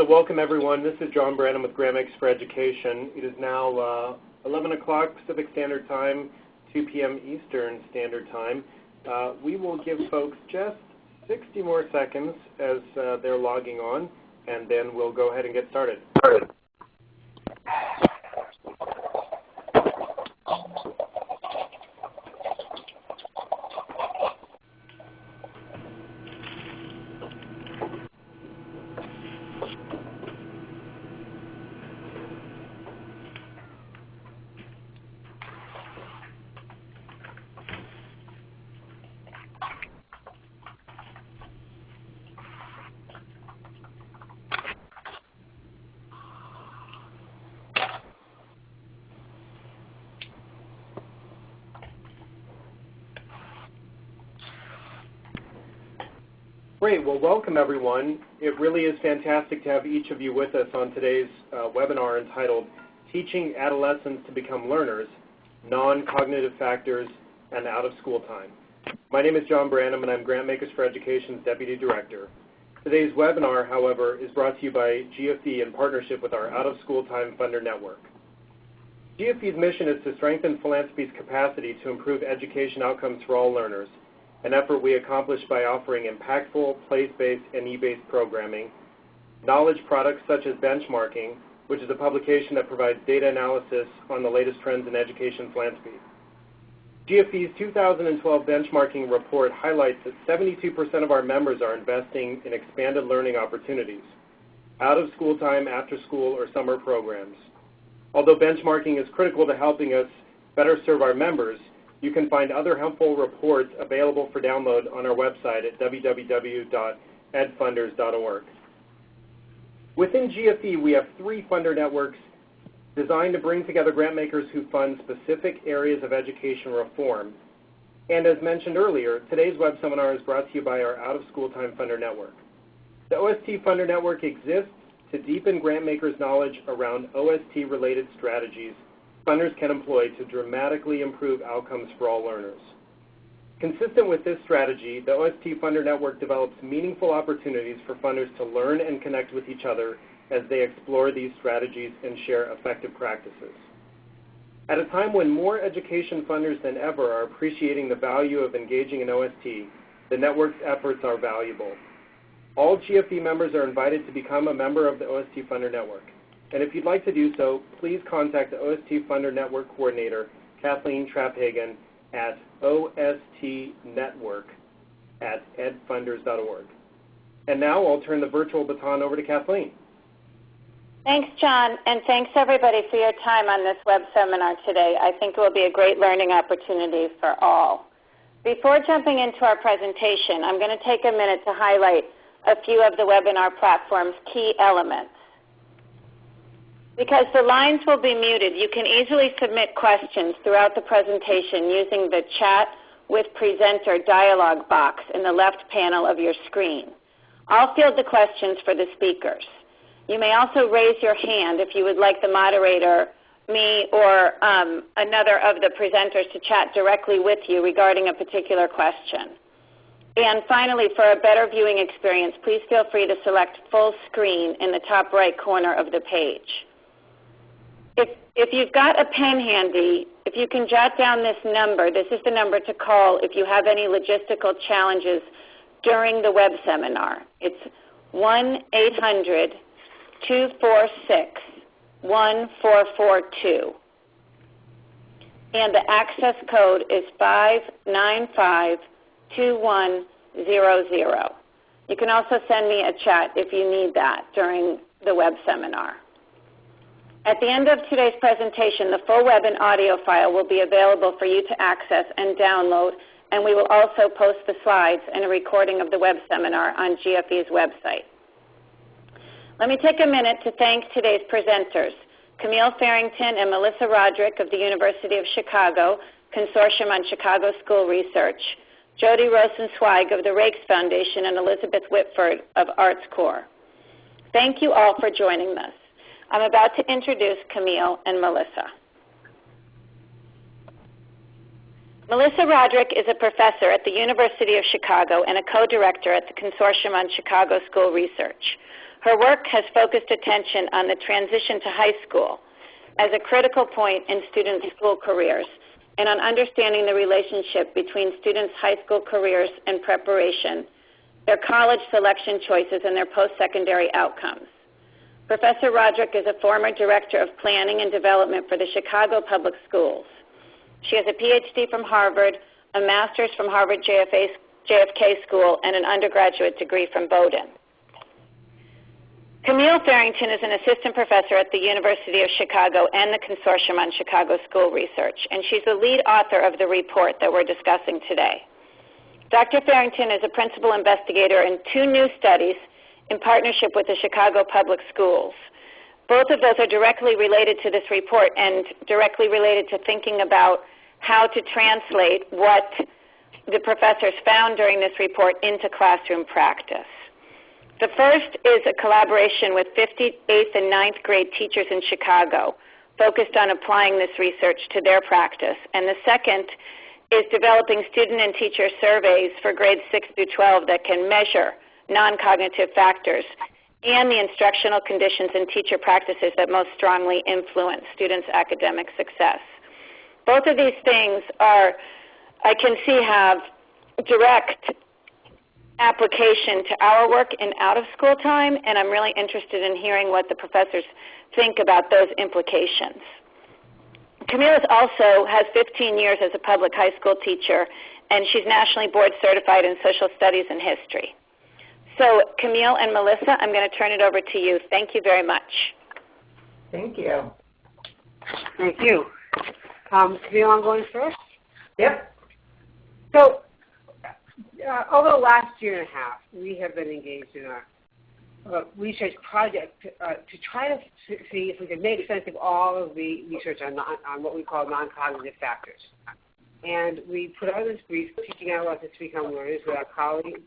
So welcome everyone. This is John Branham with Raikes for Education. It is now 11 o'clock Pacific Standard Time, 2 p.m. Eastern Standard Time. We will give folks just 60 more seconds as they're logging on, and then we'll go ahead and get started. Great. Well, welcome everyone. It really is fantastic to have each of you with us on today's webinar entitled Teaching Adolescents to Become Learners, Non-Cognitive Factors, and Out-of-School Time. My name is John Branham, and I'm Grantmakers for Education's Deputy Director. Today's webinar, however, is brought to you by GFE in partnership with our Out-of-School Time Funder Network. GFE's mission is to strengthen philanthropy's capacity to improve education outcomes for all learners, an effort we accomplish by offering impactful, place-based, and e-based programming, knowledge products such as benchmarking, which is a publication that provides data analysis on the latest trends in education philanthropy. GFE's 2012 benchmarking report highlights that 72% of our members are investing in expanded learning opportunities, out-of-school time, after-school, or summer programs. Although benchmarking is critical to helping us better serve our members, you can find other helpful reports available for download on our website at www.edfunders.org. Within GFE, we have 3 funder networks designed to bring together grantmakers who fund specific areas of education reform. And as mentioned earlier, today's web seminar is brought to you by our Out-of-School Time Funder Network. The OST Funder Network exists to deepen grantmakers' knowledge around OST-related strategies funders can employ to dramatically improve outcomes for all learners. Consistent with this strategy, the OST Funder Network develops meaningful opportunities for funders to learn and connect with each other as they explore these strategies and share effective practices. At a time when more education funders than ever are appreciating the value of engaging in OST, the network's efforts are valuable. All GFE members are invited to become a member of the OST Funder Network. And if you'd like to do so, please contact the OST Funder Network Coordinator, Kathleen Trapphagen, at ostnetwork@edfunders.org. And now I'll turn the virtual baton over to Kathleen. Thanks, John, and thanks everybody for your time on this web seminar today. I think it will be a great learning opportunity for all. Before jumping into our presentation, I'm going to take a minute to highlight a few of the webinar platform's key elements. Because the lines will be muted, you can easily submit questions throughout the presentation using the Chat with Presenter dialog box in the left panel of your screen. I'll field the questions for the speakers. You may also raise your hand if you would like the moderator, me, or another of the presenters to chat directly with you regarding a particular question. And finally, for a better viewing experience, please feel free to select full screen in the top right corner of the page. If you've got a pen handy, if you can jot down this number, this is the number to call if you have any logistical challenges during the web seminar. It's 1-800-246-1442. And the access code is 5952100. You can also send me a chat if you need that during the web seminar. At the end of today's presentation, the full web and audio file will be available for you to access and download, and we will also post the slides and a recording of the web seminar on GFE's website. Let me take a minute to thank today's presenters, Camille Farrington and Melissa Roderick of the University of Chicago, Consortium on Chicago School Research, Jody Rosentswieg of the Raikes Foundation, and Elizabeth Whitford of Arts Corps. Thank you all for joining us. I'm about to introduce Camille and Melissa. Melissa Roderick is a professor at the University of Chicago and a co-director at the Consortium on Chicago School Research. Her work has focused attention on the transition to high school as a critical point in students' school careers and on understanding the relationship between students' high school careers and preparation, their college selection choices, and their post-secondary outcomes. Professor Roderick is a former Director of Planning and Development for the Chicago Public Schools. She has a PhD from Harvard, a master's from Harvard JFK School, and an undergraduate degree from Bowdoin. Camille Farrington is an assistant professor at the University of Chicago and the Consortium on Chicago School Research, and she's the lead author of the report that we're discussing today. Dr. Farrington is a principal investigator in 2 new studies in partnership with the Chicago Public Schools. Both of those are directly related to this report and directly related to thinking about how to translate what the professors found during this report into classroom practice. The first is a collaboration with 5th, 8th, and 9th grade teachers in Chicago focused on applying this research to their practice. And the second is developing student and teacher surveys for grades 6 through 12 that can measure non-cognitive factors and the instructional conditions and teacher practices that most strongly influence students' academic success. Both of these things are, I can see, have direct application to our work in out-of-school time, and I'm really interested in hearing what the professors think about those implications. Camille also has 15 years as a public high school teacher, and she's nationally board certified in social studies and history. So Camille and Melissa, I'm going to turn it over to you. Thank you very much. Thank you. Thank you. Camille, I'm going first? Yep. So over the last year and a half, we have been engaged in a research project to try to see if we can make sense of all of the research on what we call non-cognitive factors. And we put out this brief, Teaching Adolescents to Become Learners, with our colleagues,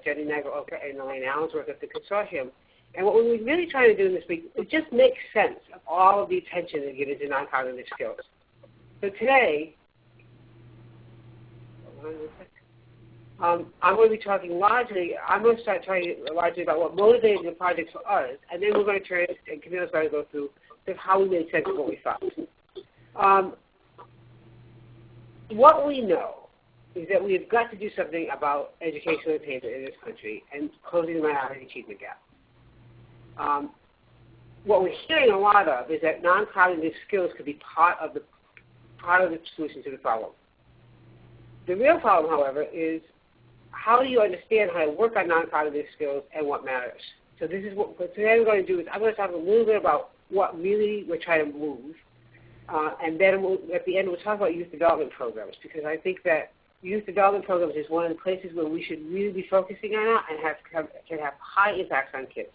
Jenny Nagel-Oka and Elaine Allen's work at the Consortium. And what we were really trying to do in this week is just make sense of all of the attention that given to non-cognitive skills. So today, I'm going to be talking largely, I'm going to start talking largely about what motivated the project for us, and then we're going to turn, and Camille's going to go through how we made sense of what we found. What we know is that we've got to do something about educational attainment in this country and closing the minority achievement gap. What we're hearing a lot of is that non-cognitive skills could be part of the solution to the problem. The real problem, however, is how do you understand how to work on non-cognitive skills and what matters? So this is what today I'm going to do is I'm going to talk a little bit about what really we're trying to move. And then at the end, we'll talk about youth development programs, because I think that youth development programs is one of the places where we should really be focusing on it and can have high impacts on kids.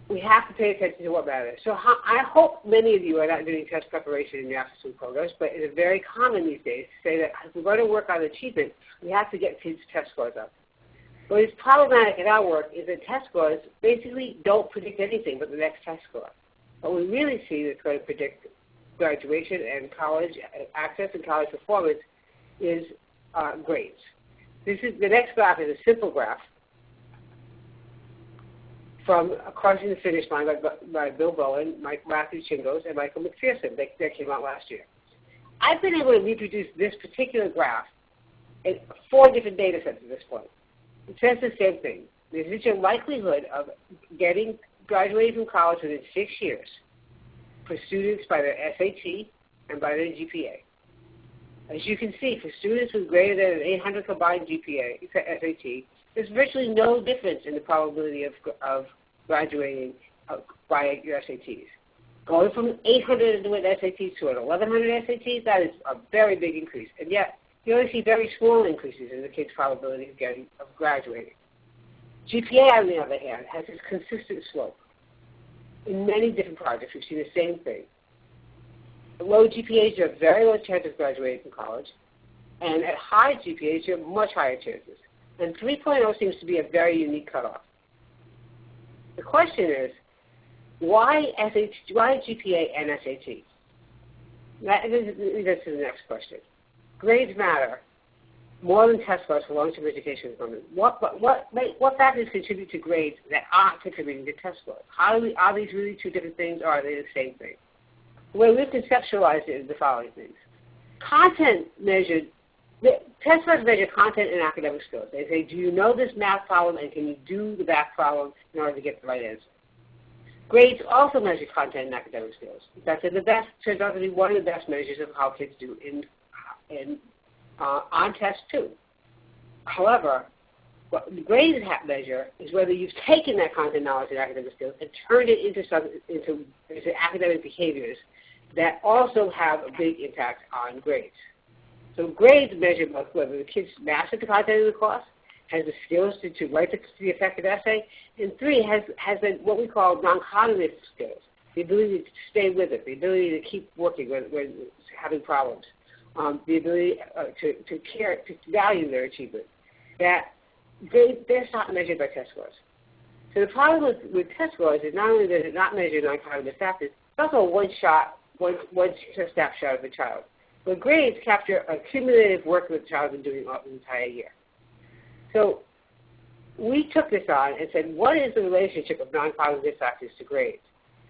We have to pay attention to what matters. So I hope many of you are not doing test preparation in your after-school programs, but it is very common these days to say that if we're going to work on achievement, we have to get kids' test scores up. What is problematic in our work is that test scores basically don't predict anything but the next test score. What we really see that's going to predict graduation and college access and college performance is grades. The next graph is a simple graph from Crossing the Finish Line by Bill Bowen, Matthew Chingos, and Michael McPherson that came out last year. I've been able to reproduce this particular graph in 4 different data sets at this point. It says the same thing. There's a likelihood of graduating from college within 6 years for students by their SAT and by their GPA. As you can see, for students with greater than an 800 combined GPA, SAT, there's virtually no difference in the probability of graduating by your SATs. Going from 800 with SATs to an 1,100 SATs, that is a very big increase. And yet, you only see very small increases in the kid's probability of graduating. GPA, on the other hand, has this consistent slope. In many different projects, we've seen the same thing. Low GPAs, you have very low chance of graduating from college. And at high GPAs, you have much higher chances. And 3.0 seems to be a very unique cutoff. The question is, why GPA and SAT? That leads us to the next question. Grades matter, more than test scores for long-term education performance. What factors contribute to grades that aren't contributing to test scores? Are these really two different things, or are they the same thing? The way we've conceptualized it is the following things. Content measured, test scores measure content and academic skills. They say, do you know this math problem, and can you do the math problem in order to get the right answer? Grades also measure content and academic skills. In fact, they're the best, turns out to be one of the best measures of how kids do on test 2. However, what the grades measure is whether you've taken that content knowledge and academic skills and turned it into academic behaviors that also have a big impact on grades. So grades measure both whether the kids mastered the content of the course, has the skills to write the effective essay, and 3, has what we call non-cognitive skills, the ability to stay with it, the ability to keep working when having problems. The ability to care, to value their achievement. That they're not measured by test scores. So the problem with test scores is not only does it not measure non-cognitive factors, it's also a one-shot, one snapshot of the child. But grades capture a cumulative work that the child has been doing all the entire year. So we took this on and said, what is the relationship of non-cognitive factors to grades?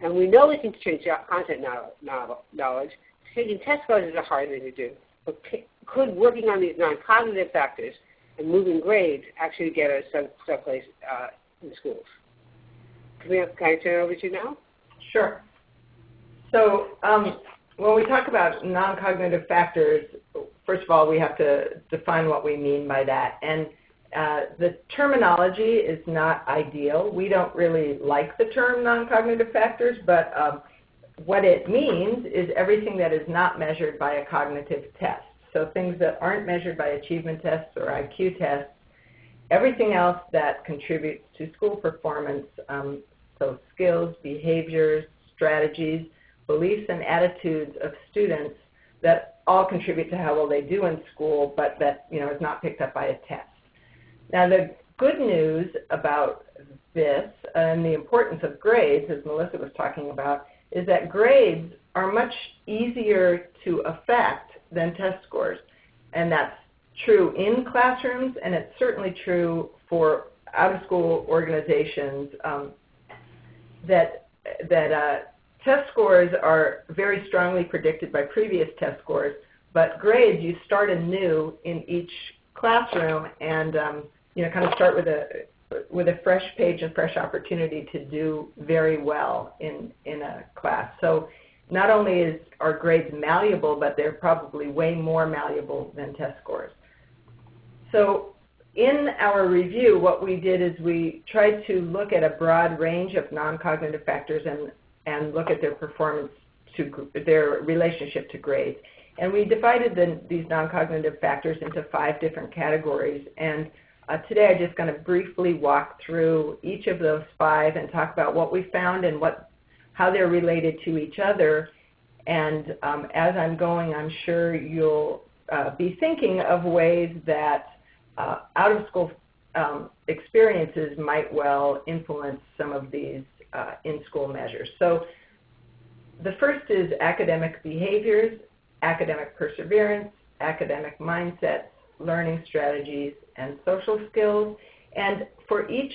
And we know we can change content knowledge. Taking test scores is a hard thing to do, but could working on these non-cognitive factors and moving grades actually get us someplace in schools? Camille, can I turn it over to you now? Sure. So when we talk about non-cognitive factors, first of all, we have to define what we mean by that. And the terminology is not ideal. We don't really like the term non-cognitive factors, but what it means is everything that is not measured by a cognitive test. So things that aren't measured by achievement tests or IQ tests, everything else that contributes to school performance, so skills, behaviors, strategies, beliefs, and attitudes of students that all contribute to how well they do in school, but that is not picked up by a test. Now the good news about this and the importance of grades, as Melissa was talking about, is that grades are much easier to affect than test scores. And that's true in classrooms, and it's certainly true for out-of-school organizations that test scores are very strongly predicted by previous test scores, but grades, you start anew in each classroom and kind of start with a fresh page and fresh opportunity to do very well in a class. So not only are grades malleable, but they're probably way more malleable than test scores. So in our review, what we did is we tried to look at a broad range of non-cognitive factors and look at their performance their relationship to grades. And we divided these non-cognitive factors into 5 different categories. And today I'm just going to briefly walk through each of those 5 and talk about what we found and how they're related to each other. And as I'm going, I'm sure you'll be thinking of ways that out-of-school experiences might well influence some of these in-school measures. So the first is academic behaviors, academic perseverance, academic mindsets, learning strategies, and social skills. And for each,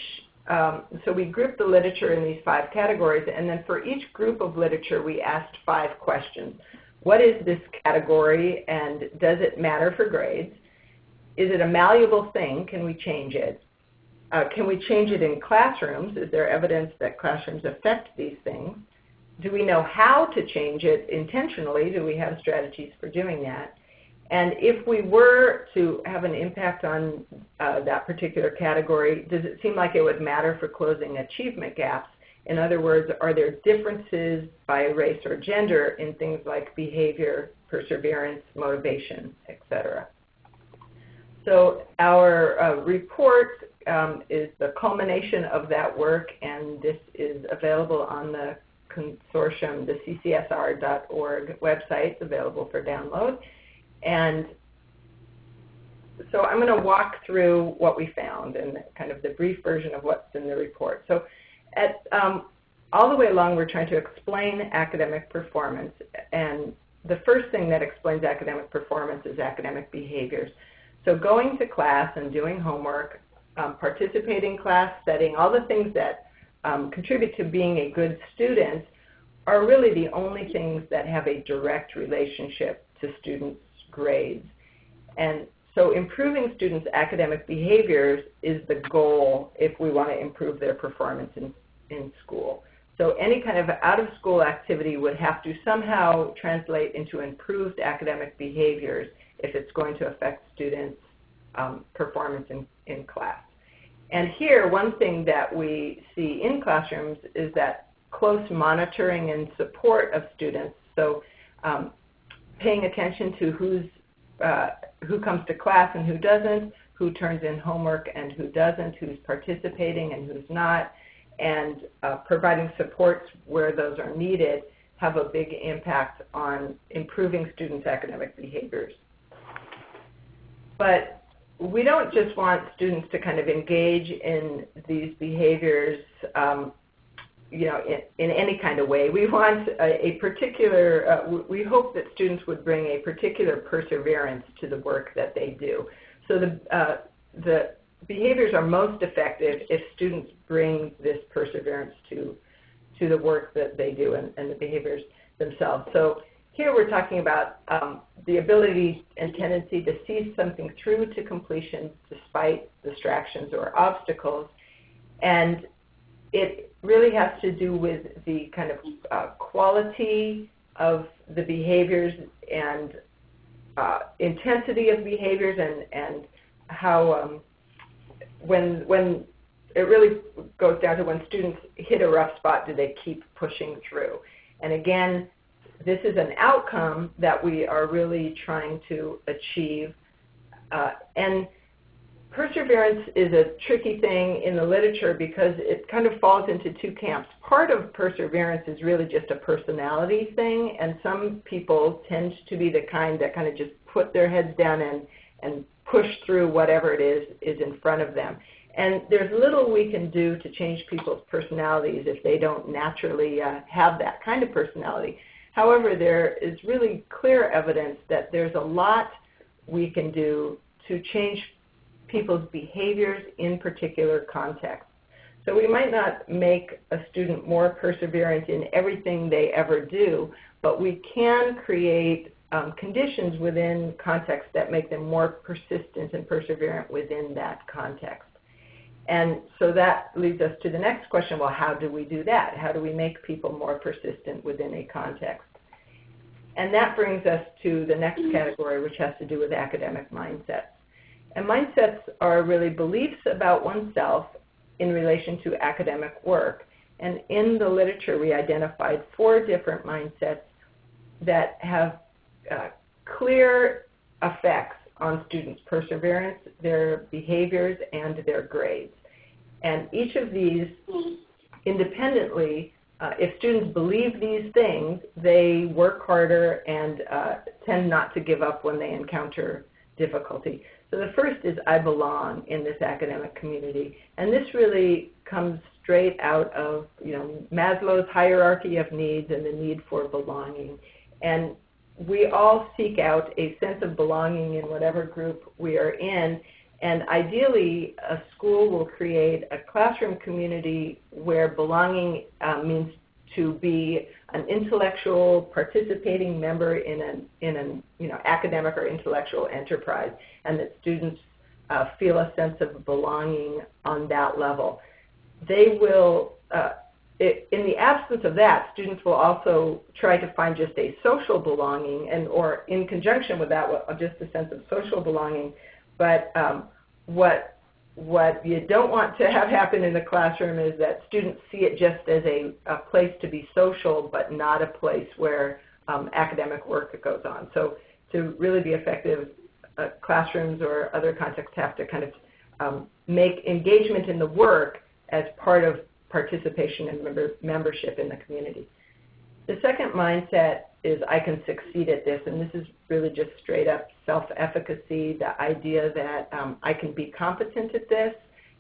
so we grouped the literature in these 5 categories, and then for each group of literature we asked 5 questions. What is this category, and does it matter for grades? Is it a malleable thing? Can we change it? Can we change it in classrooms? Is there evidence that classrooms affect these things? Do we know how to change it intentionally? Do we have strategies for doing that? And if we were to have an impact on that particular category, does it seem like it would matter for closing achievement gaps? In other words, are there differences by race or gender in things like behavior, perseverance, motivation, etc.? So our report is the culmination of that work, and this is available on the Consortium, the ccsr.org website. It's available for download. And so I'm going to walk through what we found and kind of the brief version of what's in the report. So all the way along, we're trying to explain academic performance. And the first thing that explains academic performance is academic behaviors. So going to class and doing homework, participating in class setting, all the things that contribute to being a good student are really the only things that have a direct relationship to students' grades. And so improving students' academic behaviors is the goal if we want to improve their performance in school. So any kind of out-of-school activity would have to somehow translate into improved academic behaviors if it's going to affect students' performance in class. And here, one thing that we see in classrooms is that close monitoring and support of students. So paying attention to who comes to class and who doesn't, who turns in homework and who doesn't, who's participating and who's not, and providing supports where those are needed have a big impact on improving students' academic behaviors. But we don't just want students to kind of engage in these behaviors in any kind of way. We want a particular, we hope that students would bring a particular perseverance to the work that they do. So the behaviors are most effective if students bring this perseverance to the work that they do and the behaviors themselves. So here we're talking about the ability and tendency to see something through to completion despite distractions or obstacles. And it really has to do with the kind of quality of the behaviors and intensity of behaviors and how when it really goes down to when students hit a rough spot, do they keep pushing through? And again, this is an outcome that we are really trying to achieve. And perseverance is a tricky thing in the literature because it kind of falls into two camps. Part of perseverance is really just a personality thing, and some people tend to be the kind that kind of just put their heads down and push through whatever it is in front of them. And there's little we can do to change people's personalities if they don't naturally have that kind of personality. However, there is really clear evidence that there's a lot we can do to change people's behaviors in particular contexts. So we might not make a student more perseverant in everything they ever do, but we can create conditions within contexts that make them more persistent and perseverant within that context. And so that leads us to the next question, well, how do we do that? How do we make people more persistent within a context? And that brings us to the next category, which has to do with academic mindsets. And mindsets are really beliefs about oneself in relation to academic work. And in the literature, we identified 4 different mindsets that have clear effects on students' perseverance, their behaviors, and their grades. And each of these independently, if students believe these things, they work harder and tend not to give up when they encounter difficulty. So the first is I belong in this academic community. And this really comes straight out of Maslow's hierarchy of needs and the need for belonging. And we all seek out a sense of belonging in whatever group we are in. And ideally, a school will create a classroom community where belonging means to be an intellectual participating member in an academic or intellectual enterprise, and that students feel a sense of belonging on that level. They will, in the absence of that, students will also try to find just a social belonging, or in conjunction with that, just a sense of social belonging. But what you don't want to have happen in the classroom is that students see it just as a place to be social, but not a place where academic work goes on. So to really be effective, classrooms or other contexts have to kind of make engagement in the work as part of participation and membership in the community. The second mindset is I can succeed at this, and this is really just straight up self-efficacy, the idea that I can be competent at this,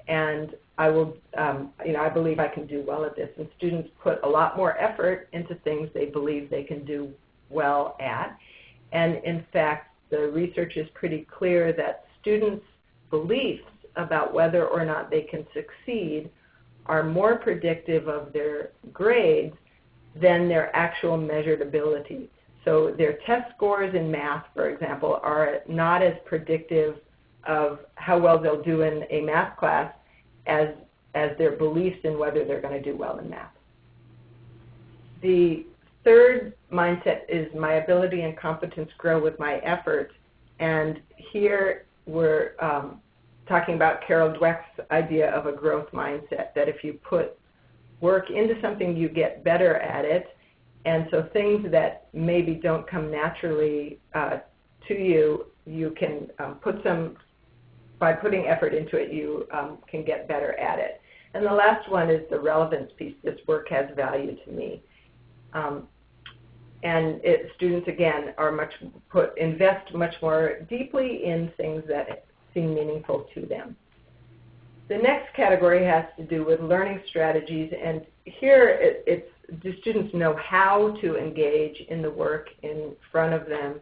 and I will, I believe I can do well at this. And students put a lot more effort into things they believe they can do well at. And in fact, the research is pretty clear that students' beliefs about whether or not they can succeed are more predictive of their grades than their actual measured ability. So their test scores in math, for example, are not as predictive of how well they'll do in a math class as their beliefs in whether they're going to do well in math. The third mindset is my ability and competence grow with my effort. And here we're talking about Carol Dweck's idea of a growth mindset, that if you put work into something, you get better at it. And so things that maybe don't come naturally to you, you can put some, by putting effort into it, you can get better at it. And the last one is the relevance piece. This work has value to me. And students, again, are invest much more deeply in things that seem meaningful to them. The next category has to do with learning strategies, and here do students know how to engage in the work in front of them,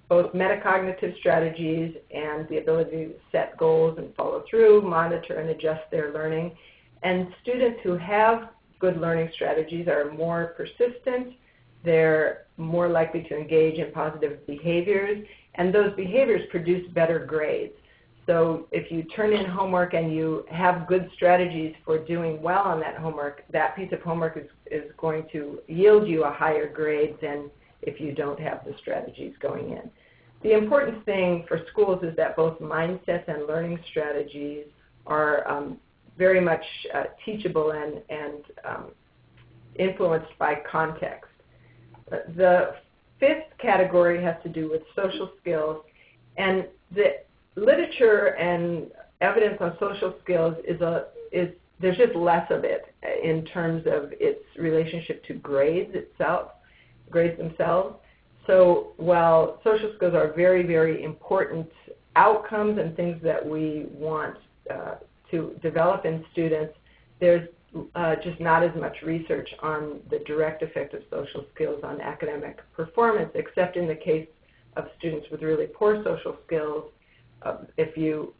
both metacognitive strategies and the ability to set goals and follow through, monitor and adjust their learning. And students who have good learning strategies are more persistent, they're more likely to engage in positive behaviors, and those behaviors produce better grades. So if you turn in homework and you have good strategies for doing well on that homework, that piece of homework is going to yield you a higher grade than if you don't have the strategies going in. The important thing for schools is that both mindsets and learning strategies are very much teachable and influenced by context. The fifth category has to do with social skills, and the literature and evidence on social skills there's just less of it in terms of its relationship to grades themselves. So while social skills are very, very important outcomes and things that we want to develop in students, there's just not as much research on the direct effect of social skills on academic performance, except in the case of students with really poor social skills. If you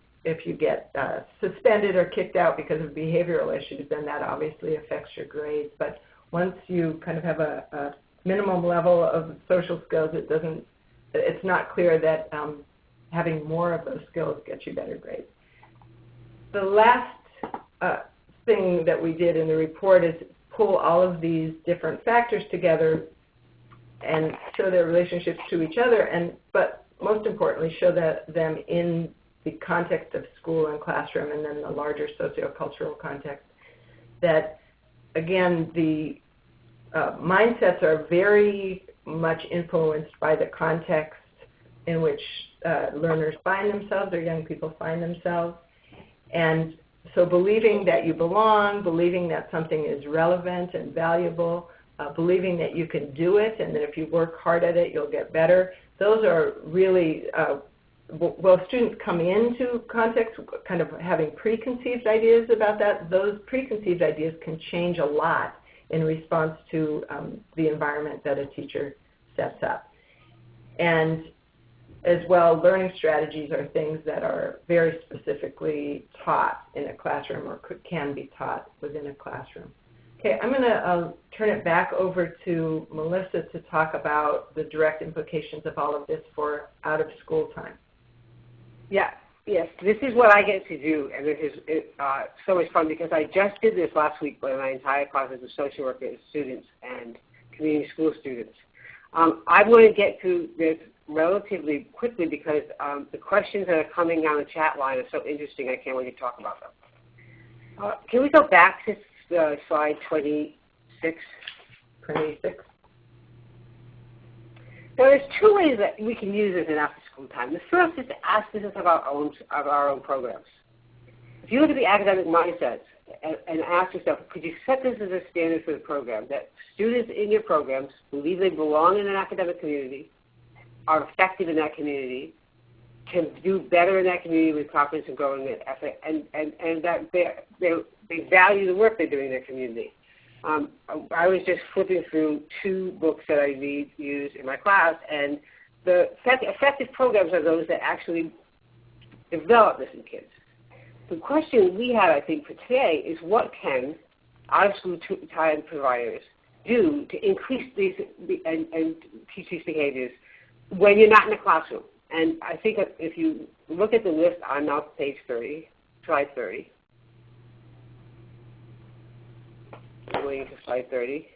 get suspended or kicked out because of behavioral issues, then that obviously affects your grades. But once you kind of have a minimum level of social skills, it's not clear that having more of those skills gets you better grades. The last thing that we did in the report is pull all of these different factors together and show their relationships to each other, but most importantly, show them in the context of school and classroom and then the larger sociocultural context. That, again, the mindsets are very much influenced by the context in which learners find themselves or young people find themselves. And so believing that you belong, believing that something is relevant and valuable, believing that you can do it and that if you work hard at it, you'll get better, those are really, well, students come into context kind of having preconceived ideas about that. Those preconceived ideas can change a lot in response to the environment that a teacher sets up. And as well, learning strategies are things that are very specifically taught in a classroom or can be taught within a classroom. Okay, I'm going to turn it back over to Melissa to talk about the direct implications of all of this for out-of-school time. Yeah, yes, this is what I get to do, and it is so much fun because I just did this last week with my entire class of social workers, students, and community school students. I want to get to this relatively quickly because the questions that are coming down the chat line are so interesting. I can't wait to talk about them. Can we go back to slide 26? 26. So there's two ways that we can use this in after-school time. The first is to ask students of our own programs. If you look at the academic mindsets and ask yourself, could you set this as a standard for the program, that students in your programs believe they belong in an academic community, are effective in that community, can do better in that community with confidence and growing effort, and that they value the work they do in their community. I was just flipping through two books that I use in my class, and the effective programs are those that actually develop this in kids. The question we have, I think, for today is what can out-of-school time providers do to increase these and teach these behaviors when you're not in the classroom? And I think if you look at the list on now page 30, slide 30. I'm going to slide 30.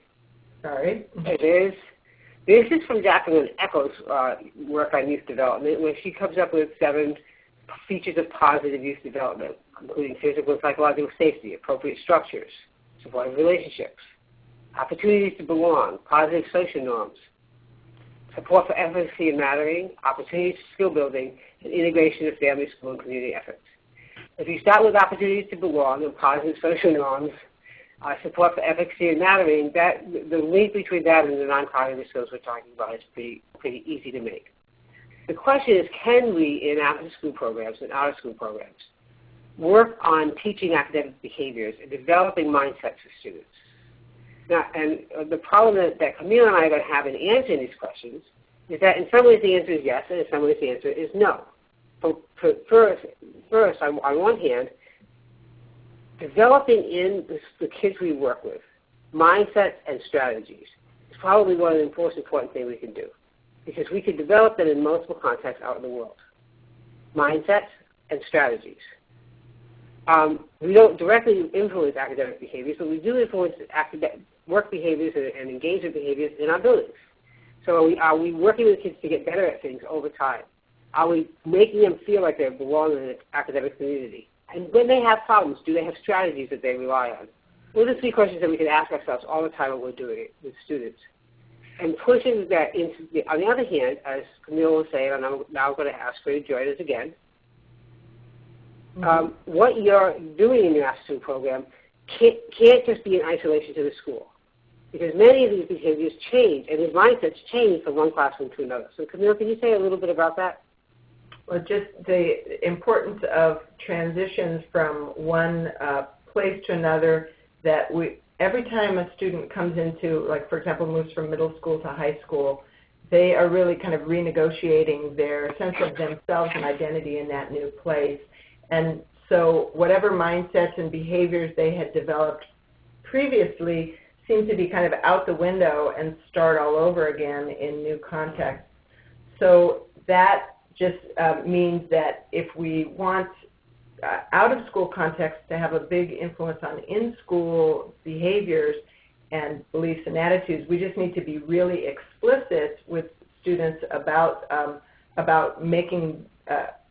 Sorry. This is from Jacqueline Echo's work on youth development, where she comes up with 7 features of positive youth development, including physical and psychological safety, appropriate structures, supportive relationships, opportunities to belong, positive social norms, support for efficacy and mattering, opportunities for skill building, and integration of family, school, and community efforts. If you start with opportunities to belong and positive social norms, support for efficacy and mattering, the link between that and the non-cognitive skills we're talking about is pretty easy to make. The question is, can we, in after-school programs and out-of-school programs, work on teaching academic behaviors and developing mindsets for students? Now, and the problem that Camille and I are going to have in answering these questions is that in some ways the answer is yes, and in some ways the answer is no. First, on one hand, developing in the kids we work with mindsets and strategies is probably one of the most important things we can do, because we can develop them in multiple contexts out in the world. Mindsets and strategies. We don't directly influence academic behaviors, but we do influence work behaviors and engagement behaviors in our buildings. So are we working with kids to get better at things over time? Are we making them feel like they belong in the academic community? And when they have problems, do they have strategies that they rely on? Those are 3 questions that we can ask ourselves all the time when we're doing it with students. And pushing that into on the other hand, as Camille was saying, and I'm now going to ask her to join us again, what you're doing in your after-school program can't just be in isolation to the school, because many of these behaviors change and these mindsets change from one classroom to another. So Camille, can you say a little bit about that? Well, just the importance of transitions from one place to another, that every time a student comes into, like for example, moves from middle school to high school, they are really kind of renegotiating their sense of themselves and identity in that new place. And so whatever mindsets and behaviors they had developed previously seem to be kind of out the window and start all over again in new contexts. So that just means that if we want out-of-school context to have a big influence on in-school behaviors and beliefs and attitudes, we just need to be really explicit with students about making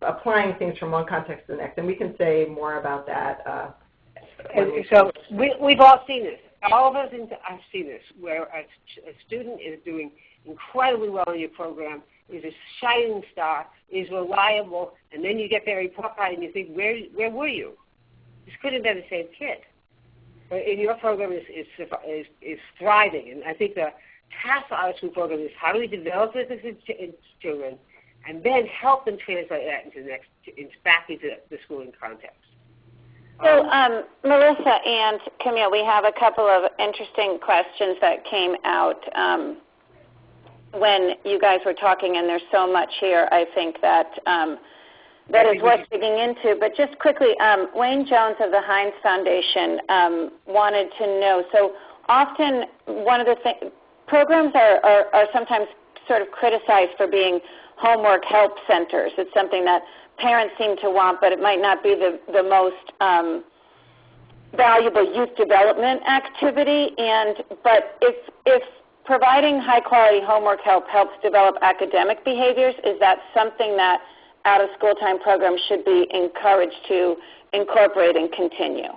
applying things from one context to the next. And we can say more about that. So we've all seen this. All of us have seen this, where a student is doing incredibly well in your program, is a shining star, is reliable, and then you get their report card and you think, where were you? This could have been the same kid. But in your program is thriving, and I think the task for our school program is how do we develop this in children, and then help them translate that back into the schooling context. So, Melissa and Camille, we have a couple of interesting questions that came out when you guys were talking, and there's so much here, I think, that is worth digging into. But just quickly, Wayne Jones of the Heinz Foundation wanted to know, so often one of the programs are sometimes sort of criticized for being homework help centers. It's something that parents seem to want, but it might not be the most valuable youth development activity. But if providing high-quality homework help helps develop academic behaviors, is that something that out-of-school time programs should be encouraged to incorporate and continue?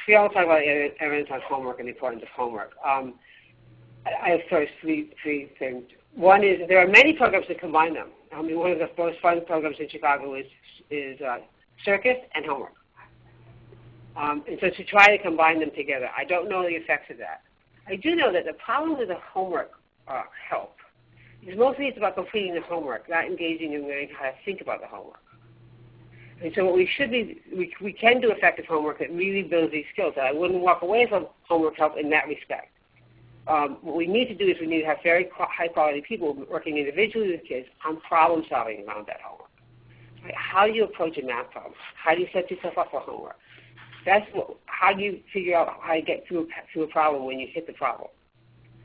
We all talk about evidence on homework and the importance of homework. I have first three things. One is there are many programs that combine them. I mean, one of the most fun programs in Chicago is circus and homework. And so to try to combine them together, I don't know the effects of that. I do know that the problem with the homework help is mostly it's about completing the homework, not engaging in learning how to think about the homework. And so what we should be, we can do effective homework that really builds these skills. I wouldn't walk away from homework help in that respect. what we need to do is we need to have very high-quality people working individually with kids on problem-solving around that homework. Right? How do you approach a math problem? How do you set yourself up for homework? How do you figure out how to get through a problem when you hit the problem?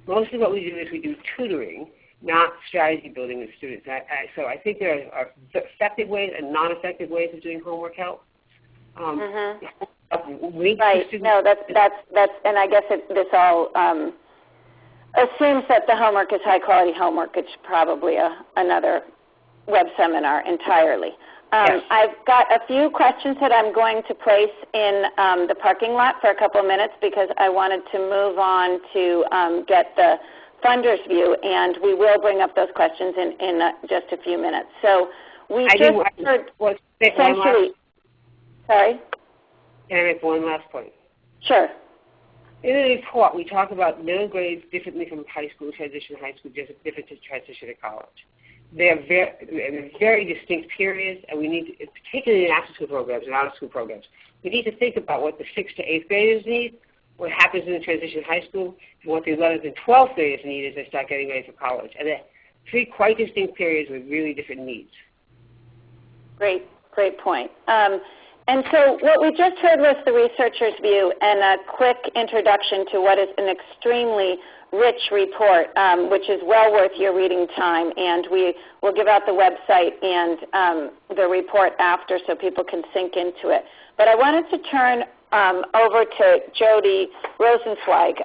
Mostly what we do is we do tutoring, not strategy building with students. So I think there are effective ways and non-effective ways of doing homework help. Right. No, that's, and I guess this all assumes that the homework is high-quality homework. It's probably another web seminar entirely. Yes. I've got a few questions that I'm going to place in the parking lot for a couple of minutes because I wanted to move on to get the funder's view, and we will bring up those questions in just a few minutes. So we heard essentially. Sorry? Can I make one last point? Sure. In the report, we talk about middle grades differently from high school transition to high school, different to transition to college. They're very distinct periods, and we need, particularly in after-school programs and out-of-school programs, we need to think about what the 6th to 8th graders need, what happens in the transition to high school, and what the 11th and 12th graders need as they start getting ready for college. And they're 3 quite distinct periods with really different needs. Great point. And so what we just heard was the researcher's view and a quick introduction to what is an extremely rich report, which is well worth your reading time. And we will give out the website and the report after so people can sink into it. But I wanted to turn over to Jody Rosentswieg.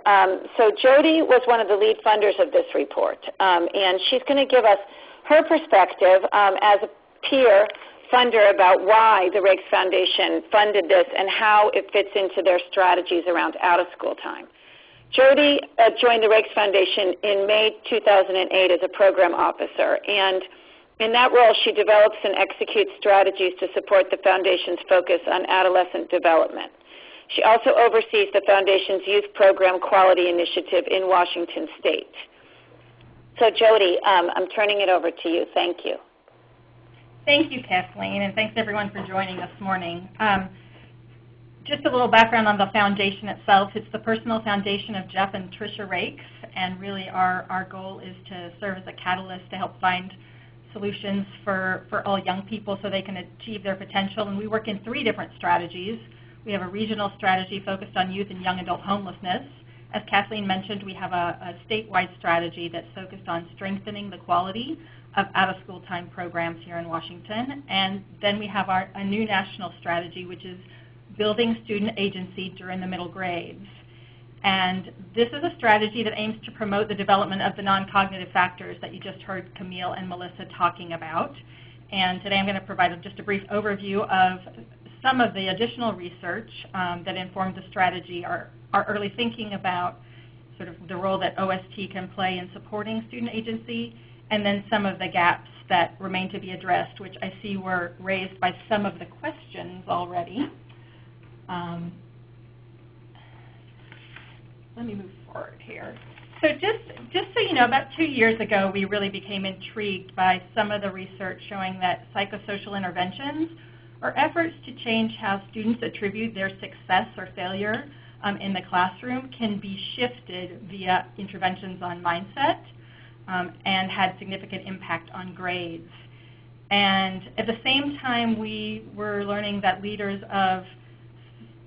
So Jody was one of the lead funders of this report, and she's going to give us her perspective as a peer funder about why the Raikes Foundation funded this and how it fits into their strategies around out-of-school time. Jody joined the Raikes Foundation in May 2008 as a program officer, and in that role she develops and executes strategies to support the Foundation's focus on adolescent development. She also oversees the Foundation's Youth Program Quality Initiative in Washington State. So Jody, I'm turning it over to you. Thank you. Thank you, Kathleen, and thanks everyone for joining this morning. Just a little background on the foundation itself. It's the personal foundation of Jeff and Tricia Raikes, and really our goal is to serve as a catalyst to help find solutions for all young people so they can achieve their potential. And we work in 3 different strategies. We have a regional strategy focused on youth and young adult homelessness. As Kathleen mentioned, we have a statewide strategy that's focused on strengthening the quality of out-of-school time programs here in Washington. And then we have a new national strategy, which is building student agency during the middle grades. And this is a strategy that aims to promote the development of the non-cognitive factors that you just heard Camille and Melissa talking about. And today I'm going to provide just a brief overview of some of the additional research that informed the strategy, our early thinking about sort of the role that OST can play in supporting student agency, and then some of the gaps that remain to be addressed, which I see were raised by some of the questions already. Let me move forward here. So just so you know, about 2 years ago, we really became intrigued by some of the research showing that psychosocial interventions or efforts to change how students attribute their success or failure in the classroom can be shifted via interventions on mindset and had significant impact on grades. And at the same time, we were learning that leaders of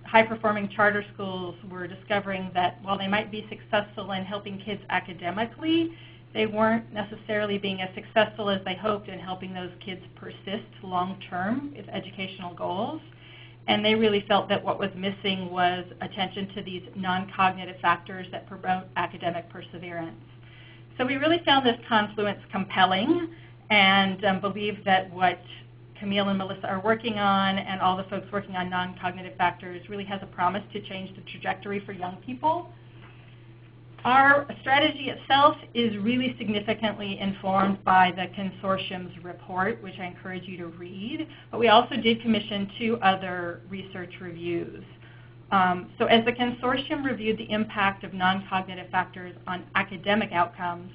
high-performing charter schools were discovering that while they might be successful in helping kids academically, they weren't necessarily being as successful as they hoped in helping those kids persist long-term with educational goals. And they really felt that what was missing was attention to these non-cognitive factors that promote academic perseverance. So we really found this confluence compelling and believe that what Camille and Melissa are working on and all the folks working on non-cognitive factors really has a promise to change the trajectory for young people. Our strategy itself is really significantly informed by the Consortium's report, which I encourage you to read, but we also did commission 2 other research reviews. So as the Consortium reviewed the impact of non-cognitive factors on academic outcomes,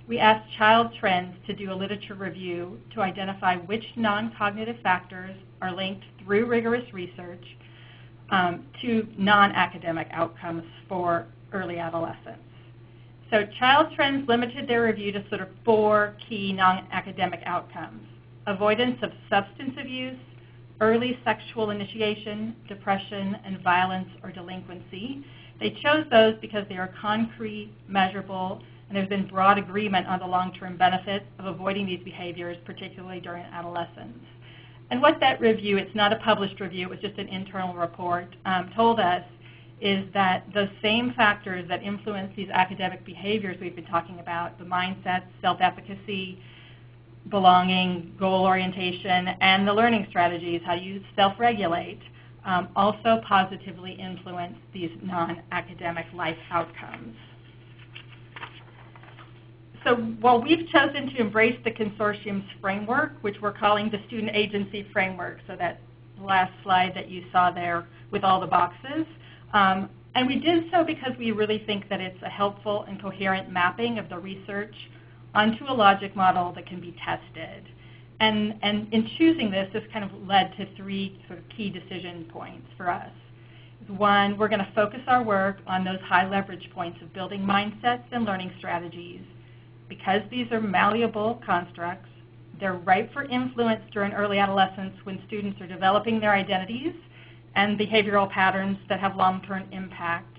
we asked Child Trends to do a literature review to identify which non-cognitive factors are linked through rigorous research to non-academic outcomes for early adolescents. So Child Trends limited their review to sort of 4 key non-academic outcomes: avoidance of substance abuse, early sexual initiation, depression, and violence or delinquency. They chose those because they are concrete, measurable, and there's been broad agreement on the long-term benefit of avoiding these behaviors, particularly during adolescence. And what that review, it's not a published review, it was just an internal report, told us is that the same factors that influence these academic behaviors we've been talking about, the mindset, self-efficacy, belonging, goal orientation, and the learning strategies, how you self-regulate, also positively influence these non-academic life outcomes. So while we've chosen to embrace the Consortium's framework, which we're calling the Student Agency Framework, so that last slide that you saw there with all the boxes, and we did so because we really think that it's a helpful and coherent mapping of the research onto a logic model that can be tested. And in choosing this kind of led to 3 sort of key decision points for us. One, we're going to focus our work on those high leverage points of building mindsets and learning strategies. Because these are malleable constructs, they're ripe for influence during early adolescence when students are developing their identities and behavioral patterns that have long-term impact,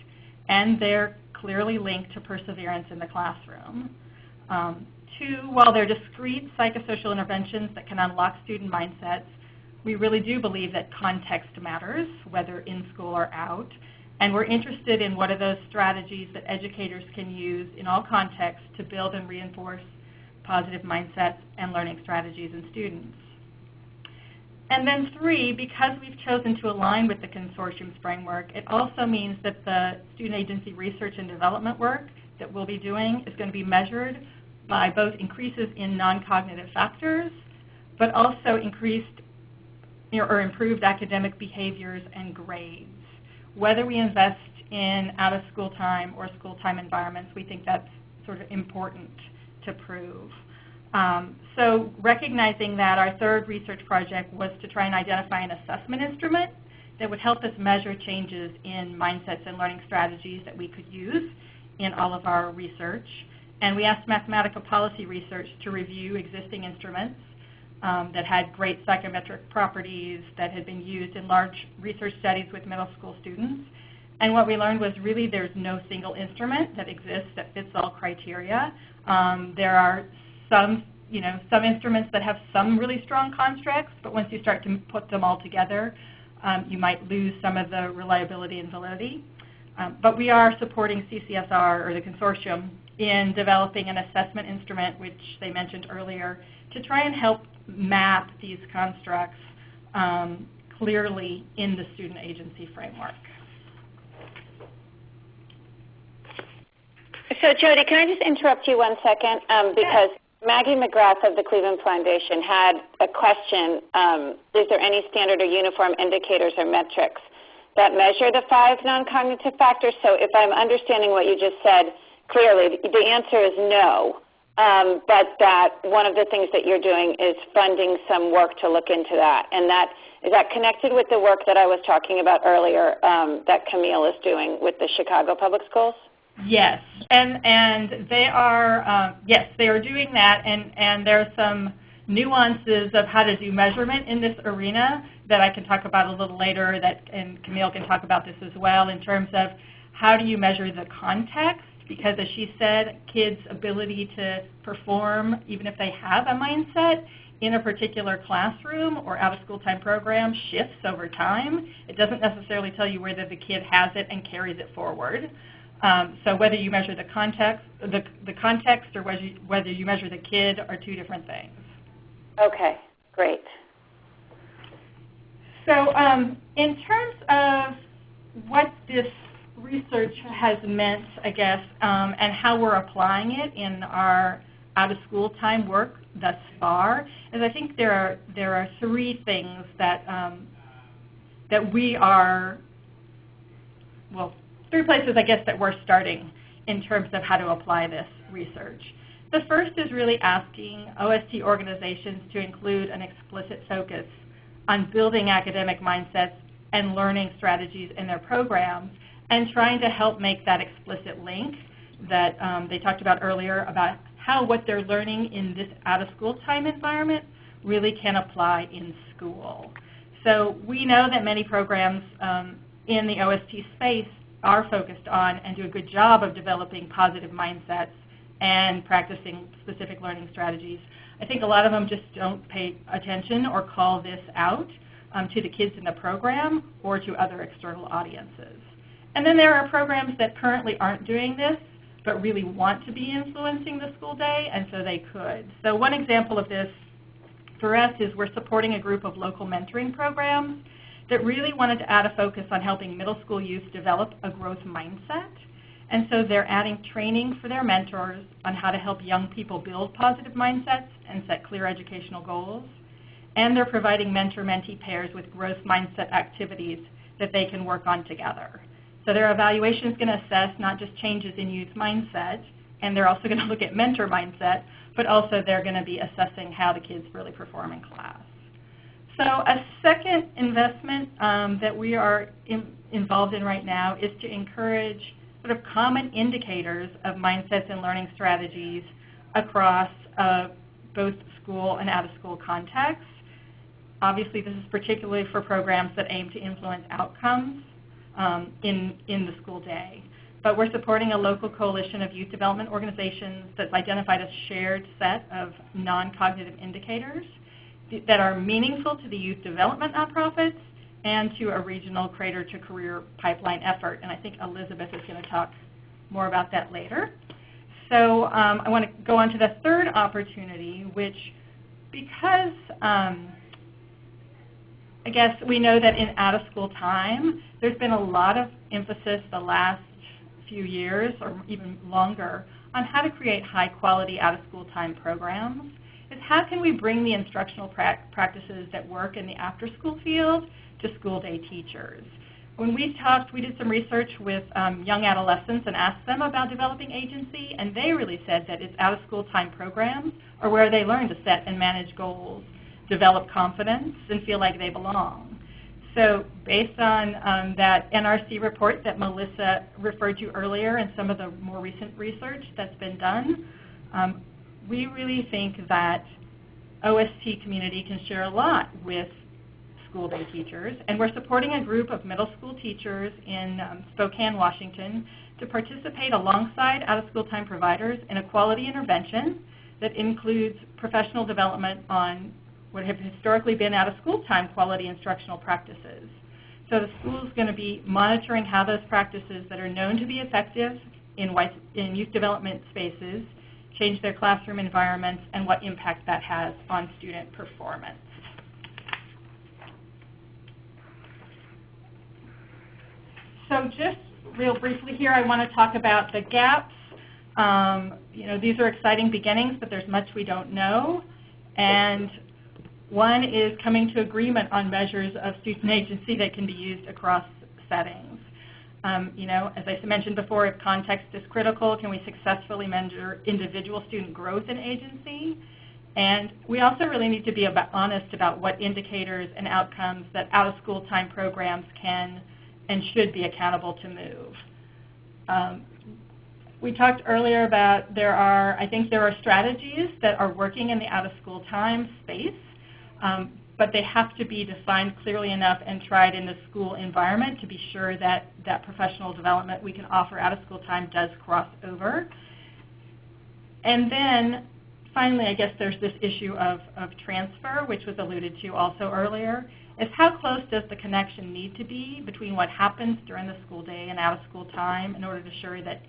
and they're clearly linked to perseverance in the classroom. 2, while they're discrete psychosocial interventions that can unlock student mindsets, we really do believe that context matters, whether in school or out, and we're interested in what are those strategies that educators can use in all contexts to build and reinforce positive mindsets and learning strategies in students. And then 3, because we've chosen to align with the Consortium's framework, it also means that the student agency research and development work that we'll be doing is going to be measured by both increases in non-cognitive factors, but also increased or improved academic behaviors and grades. Whether we invest in out-of-school time or school-time environments, we think that's sort of important to prove. So recognizing that our 3rd research project was to try and identify an assessment instrument that would help us measure changes in mindsets and learning strategies that we could use in all of our research. And we asked mathematical policy research to review existing instruments that had great psychometric properties that had been used in large research studies with middle school students. And what we learned was really there's no single instrument that exists that fits all criteria. There are some instruments that have some really strong constructs, but once you start to put them all together, you might lose some of the reliability and validity. But we are supporting CCSR, or the Consortium, in developing an assessment instrument, which they mentioned earlier, to try and help map these constructs clearly in the student agency framework. So Jody, can I just interrupt you 1 second? Because Maggie McGrath of the Cleveland Foundation had a question. Is there any standard or uniform indicators or metrics that measure the 5 non-cognitive factors? So if I'm understanding what you just said clearly, the answer is no. But that one of the things that you're doing is funding some work to look into that. And is that connected with the work that I was talking about earlier that Camille is doing with the Chicago Public Schools? Yes, and they are they are doing that, and there are some nuances of how to do measurement in this arena that I can talk about a little later, and Camille can talk about this as well, in terms of how do you measure the context, because as she said, kids' ability to perform, even if they have a mindset, in a particular classroom or out-of-school time program shifts over time. It doesn't necessarily tell you whether the kid has it and carries it forward. So whether you measure the context or whether you measure the kid are 2 different things. Okay, great. So in terms of what this research has meant, I guess, and how we're applying it in our out-of-school time work thus far, is I think there are 3 things that we are, 3 places, I guess, that we're starting in terms of how to apply this research. The first is really asking OST organizations to include an explicit focus on building academic mindsets and learning strategies in their programs, and trying to help make that explicit link that they talked about earlier about how what they're learning in this out-of-school time environment really can apply in school. So we know that many programs in the OST space are focused on and do a good job of developing positive mindsets and practicing specific learning strategies. I think a lot of them just don't pay attention or call this out to the kids in the program or to other external audiences. And then there are programs that currently aren't doing this but really want to be influencing the school day, and so they could. So one example of this for us is we're supporting a group of local mentoring programs that really wanted to add a focus on helping middle school youth develop a growth mindset. And so they're adding training for their mentors on how to help young people build positive mindsets and set clear educational goals. And they're providing mentor-mentee pairs with growth mindset activities that they can work on together. So their evaluation is going to assess not just changes in youth mindset, and they're also going to look at mentor mindset, but also they're going to be assessing how the kids really perform in class. So a second investment that we are involved in right now is to encourage sort of common indicators of mindsets and learning strategies across both school and out-of-school contexts. Obviously, this is particularly for programs that aim to influence outcomes in the school day. But we're supporting a local coalition of youth development organizations that's identified a shared set of non-cognitive indicators that are meaningful to the youth development nonprofits and to a regional Cradle-to-Career pipeline effort. And I think Elizabeth is going to talk more about that later. So I want to go on to the third opportunity, which because I guess we know that in out-of-school time, there's been a lot of emphasis the last few years or even longer on how to create high-quality out-of-school time programs. Is how can we bring the instructional practices that work in the after-school field to school day teachers? When we talked, we did some research with young adolescents and asked them about developing agency, and they really said that it's out-of-school time programs are where they learn to set and manage goals, develop confidence, and feel like they belong. So based on that NRC report that Melissa referred to earlier and some of the more recent research that's been done, we really think that OST community can share a lot with school day teachers, and we're supporting a group of middle school teachers in Spokane, Washington, to participate alongside out-of-school time providers in a quality intervention that includes professional development on what have historically been out-of-school time quality instructional practices. So the school is going to be monitoring how those practices that are known to be effective in youth development spaces change their classroom environments and what impact that has on student performance. So just real briefly here, I want to talk about the gaps. These are exciting beginnings, but there's much we don't know. And one is coming to agreement on measures of student agency that can be used across settings. As I mentioned before, if context is critical, can we successfully measure individual student growth in agency? And we also really need to be honest about what indicators and outcomes that out-of-school time programs can and should be accountable to move. We talked earlier about I think there are strategies that are working in the out-of-school time space, but they have to be defined clearly enough and tried in the school environment to be sure that that professional development we can offer out of school time does cross over. And then finally, I guess there's this issue of transfer, which was alluded to also earlier, is how close does the connection need to be between what happens during the school day and out of school time in order to ensure that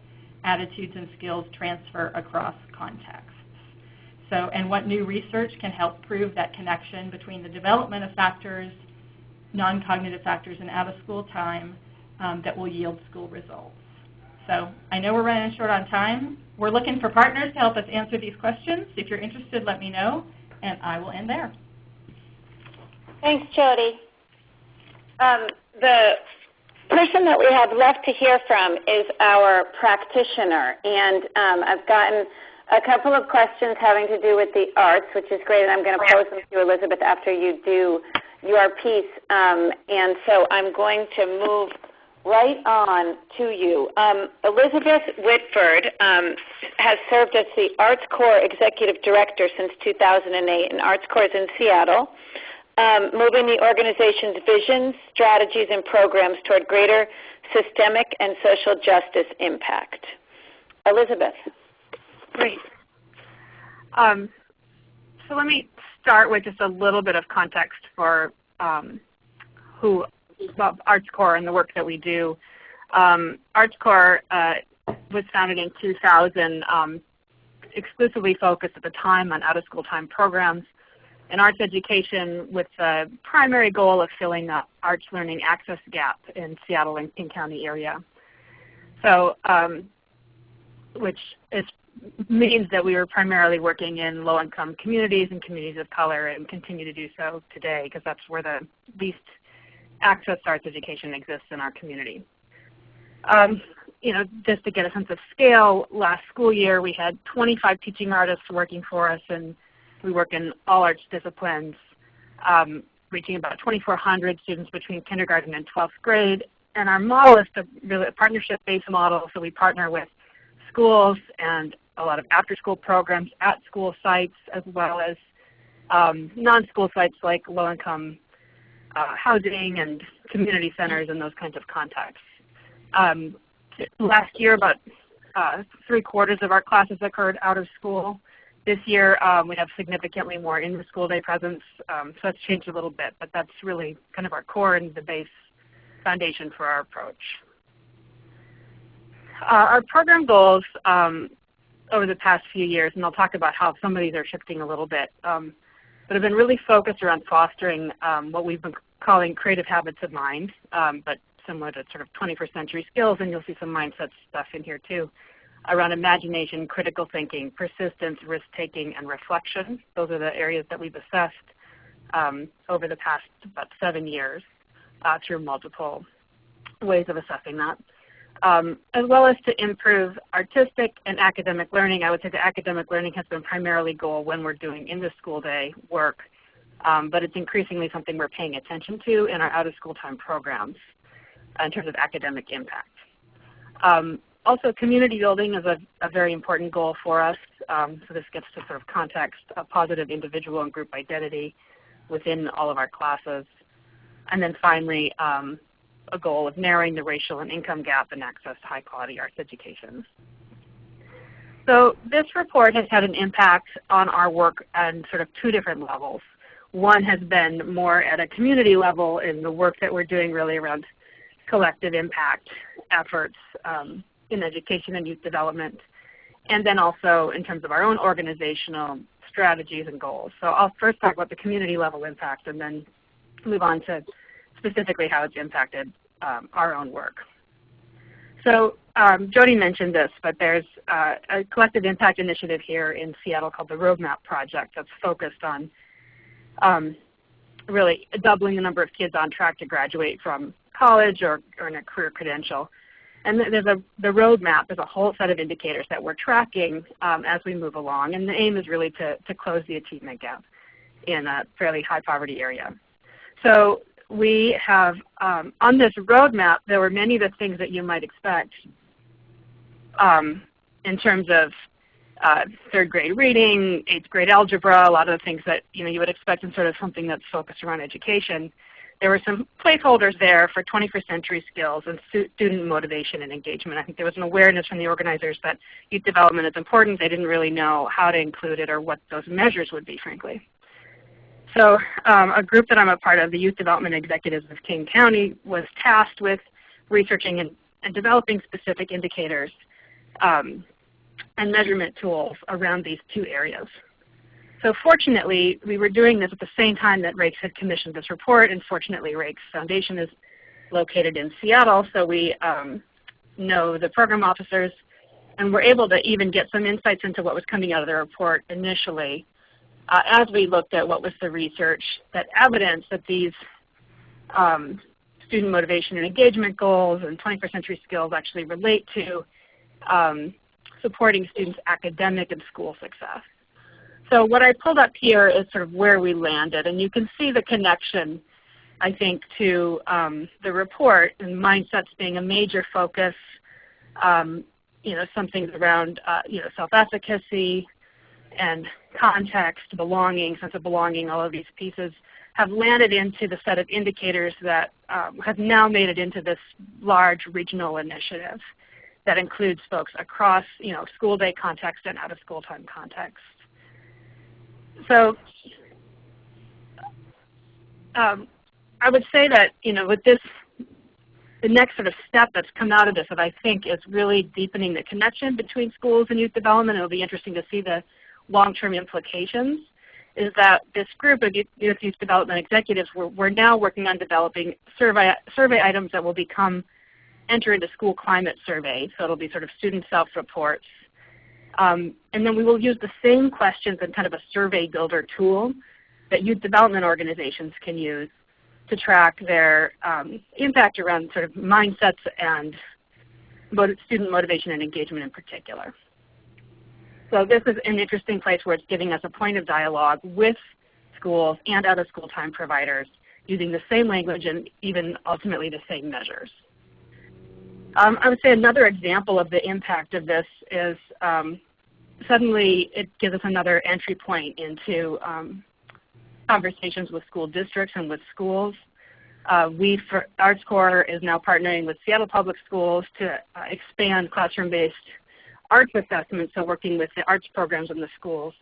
attitudes and skills transfer across contexts. So, and what new research can help prove that connection between the development of factors, non-cognitive factors, and out-of-school time that will yield school results. So I know we're running short on time. We're looking for partners to help us answer these questions. If you're interested, let me know, and I will end there. Thanks, Jody. The person that we have left to hear from is our practitioner, and I've gotten a couple of questions having to do with the arts, which is great, and I'm going to pose them to Elizabeth after you do your piece. And so I'm going to move right on to you. Elizabeth Whitford has served as the Arts Corps Executive Director since 2008, and Arts Corps is in Seattle, moving the organization's visions, strategies, and programs toward greater systemic and social justice impact. Elizabeth. Great. So let me start with just a little bit of context for Arts Corps and the work that we do. Arts Corps was founded in 2000, exclusively focused at the time on out-of-school time programs and arts education, with the primary goal of filling the arts learning access gap in Seattle and King County area. So, which means that we were primarily working in low-income communities and communities of color, and continue to do so today, because that's where the least access to arts education exists in our community. You know, just to get a sense of scale, last school year we had 25 teaching artists working for us, and we work in all arts disciplines, reaching about 2,400 students between kindergarten and 12th grade. And our model is really a partnership-based model, so we partner with schools and a lot of after-school programs at school sites, as well as non-school sites like low-income housing and community centers and those kinds of contexts. Last year, about 3/4 of our classes occurred out of school. This year, we have significantly more in the school day presence, so that's changed a little bit, but that's really kind of our core and the base foundation for our approach. Our program goals over the past few years, and I'll talk about how some of these are shifting a little bit, but have been really focused around fostering what we've been calling creative habits of mind, but similar to sort of 21st century skills, and you'll see some mindset stuff in here too, around imagination, critical thinking, persistence, risk-taking, and reflection. Those are the areas that we've assessed over the past about 7 years through multiple ways of assessing that. As well as to improve artistic and academic learning. I would say the academic learning has been primarily goal when we're doing in the school day work, but it's increasingly something we're paying attention to in our out-of-school time programs in terms of academic impact. Also, community building is a very important goal for us. So this gets to sort of context, a positive individual and group identity within all of our classes. And then finally, a goal of narrowing the racial and income gap in access to high-quality arts education. So this report has had an impact on our work on sort of 2 different levels. One has been more at a community level in the work that we're doing really around collective impact efforts in education and youth development, and then also in terms of our own organizational strategies and goals. So I'll first talk about the community level impact and then move on to specifically how it's impacted our own work. So Jody mentioned this, but there's a collective impact initiative here in Seattle called the Roadmap Project that's focused on really doubling the number of kids on track to graduate from college or in a career credential. And there's the roadmap. There's a whole set of indicators that we're tracking as we move along, and the aim is really to close the achievement gap in a fairly high poverty area. So we have, on this roadmap, there were many of the things that you might expect in terms of 3rd grade reading, 8th grade algebra, a lot of the things that you would expect in sort of something that's focused around education. There were some placeholders there for 21st century skills and student motivation and engagement. I think there was an awareness from the organizers that youth development is important. They didn't really know how to include it or what those measures would be, frankly. So a group that I'm a part of, the Youth Development Executives of King County, was tasked with researching and developing specific indicators and measurement tools around these 2 areas. So fortunately, we were doing this at the same time that Raikes had commissioned this report, and fortunately Raikes Foundation is located in Seattle, so we know the program officers, and we're able to even get some insights into what was coming out of the report initially as we looked at what was the research that evidenced that these student motivation and engagement goals and 21st century skills actually relate to supporting students' academic and school success. So what I pulled up here is sort of where we landed, and you can see the connection I think, to the report, and mindsets being a major focus, some things around self-efficacy and context, belonging, sense of belonging, all of these pieces have landed into the set of indicators that have now made it into this large regional initiative that includes folks across, school day context and out of school time context. So I would say that, with this, the next sort of step that's come out of this that I think is really deepening the connection between schools and youth development, and it'll be interesting to see the long-term implications, is that this group of youth development executives, we're now working on developing survey items that will enter into school climate survey. So it'll be sort of student self-reports. And then we will use the same questions in kind of a survey builder tool that youth development organizations can use to track their impact around sort of mindsets and student motivation and engagement in particular. So this is an interesting place where it's giving us a point of dialogue with schools and out of school time providers using the same language and even ultimately the same measures. I would say another example of the impact of this is suddenly it gives us another entry point into conversations with school districts and with schools. Arts Corps is now partnering with Seattle Public Schools to expand classroom-based arts assessments, so working with the arts programs in the schools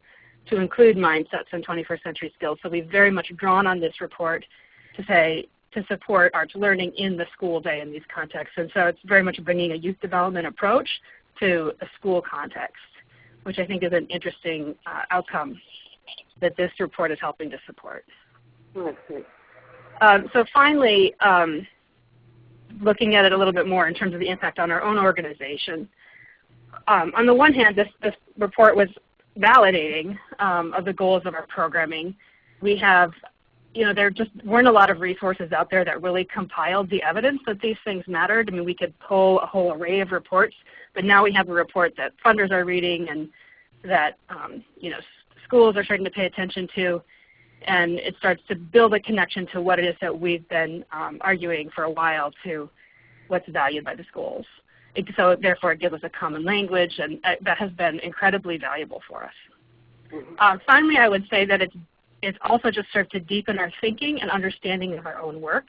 to include mindsets and 21st century skills. So we've very much drawn on this report to support arts learning in the school day in these contexts. And so it's very much bringing a youth development approach to a school context, which I think is an interesting outcome that this report is helping to support. So finally, looking at it a little bit more in terms of the impact on our own organization. On the one hand, this report was validating of the goals of our programming. We have, there just weren't a lot of resources out there that really compiled the evidence that these things mattered. I mean, we could pull a whole array of reports, but now we have a report that funders are reading and that, schools are starting to pay attention to, and it starts to build a connection to what it is that we've been arguing for a while to what's valued by the schools. So therefore it gives us a common language, and that has been incredibly valuable for us. Finally, I would say that it's also just served to deepen our thinking and understanding of our own work.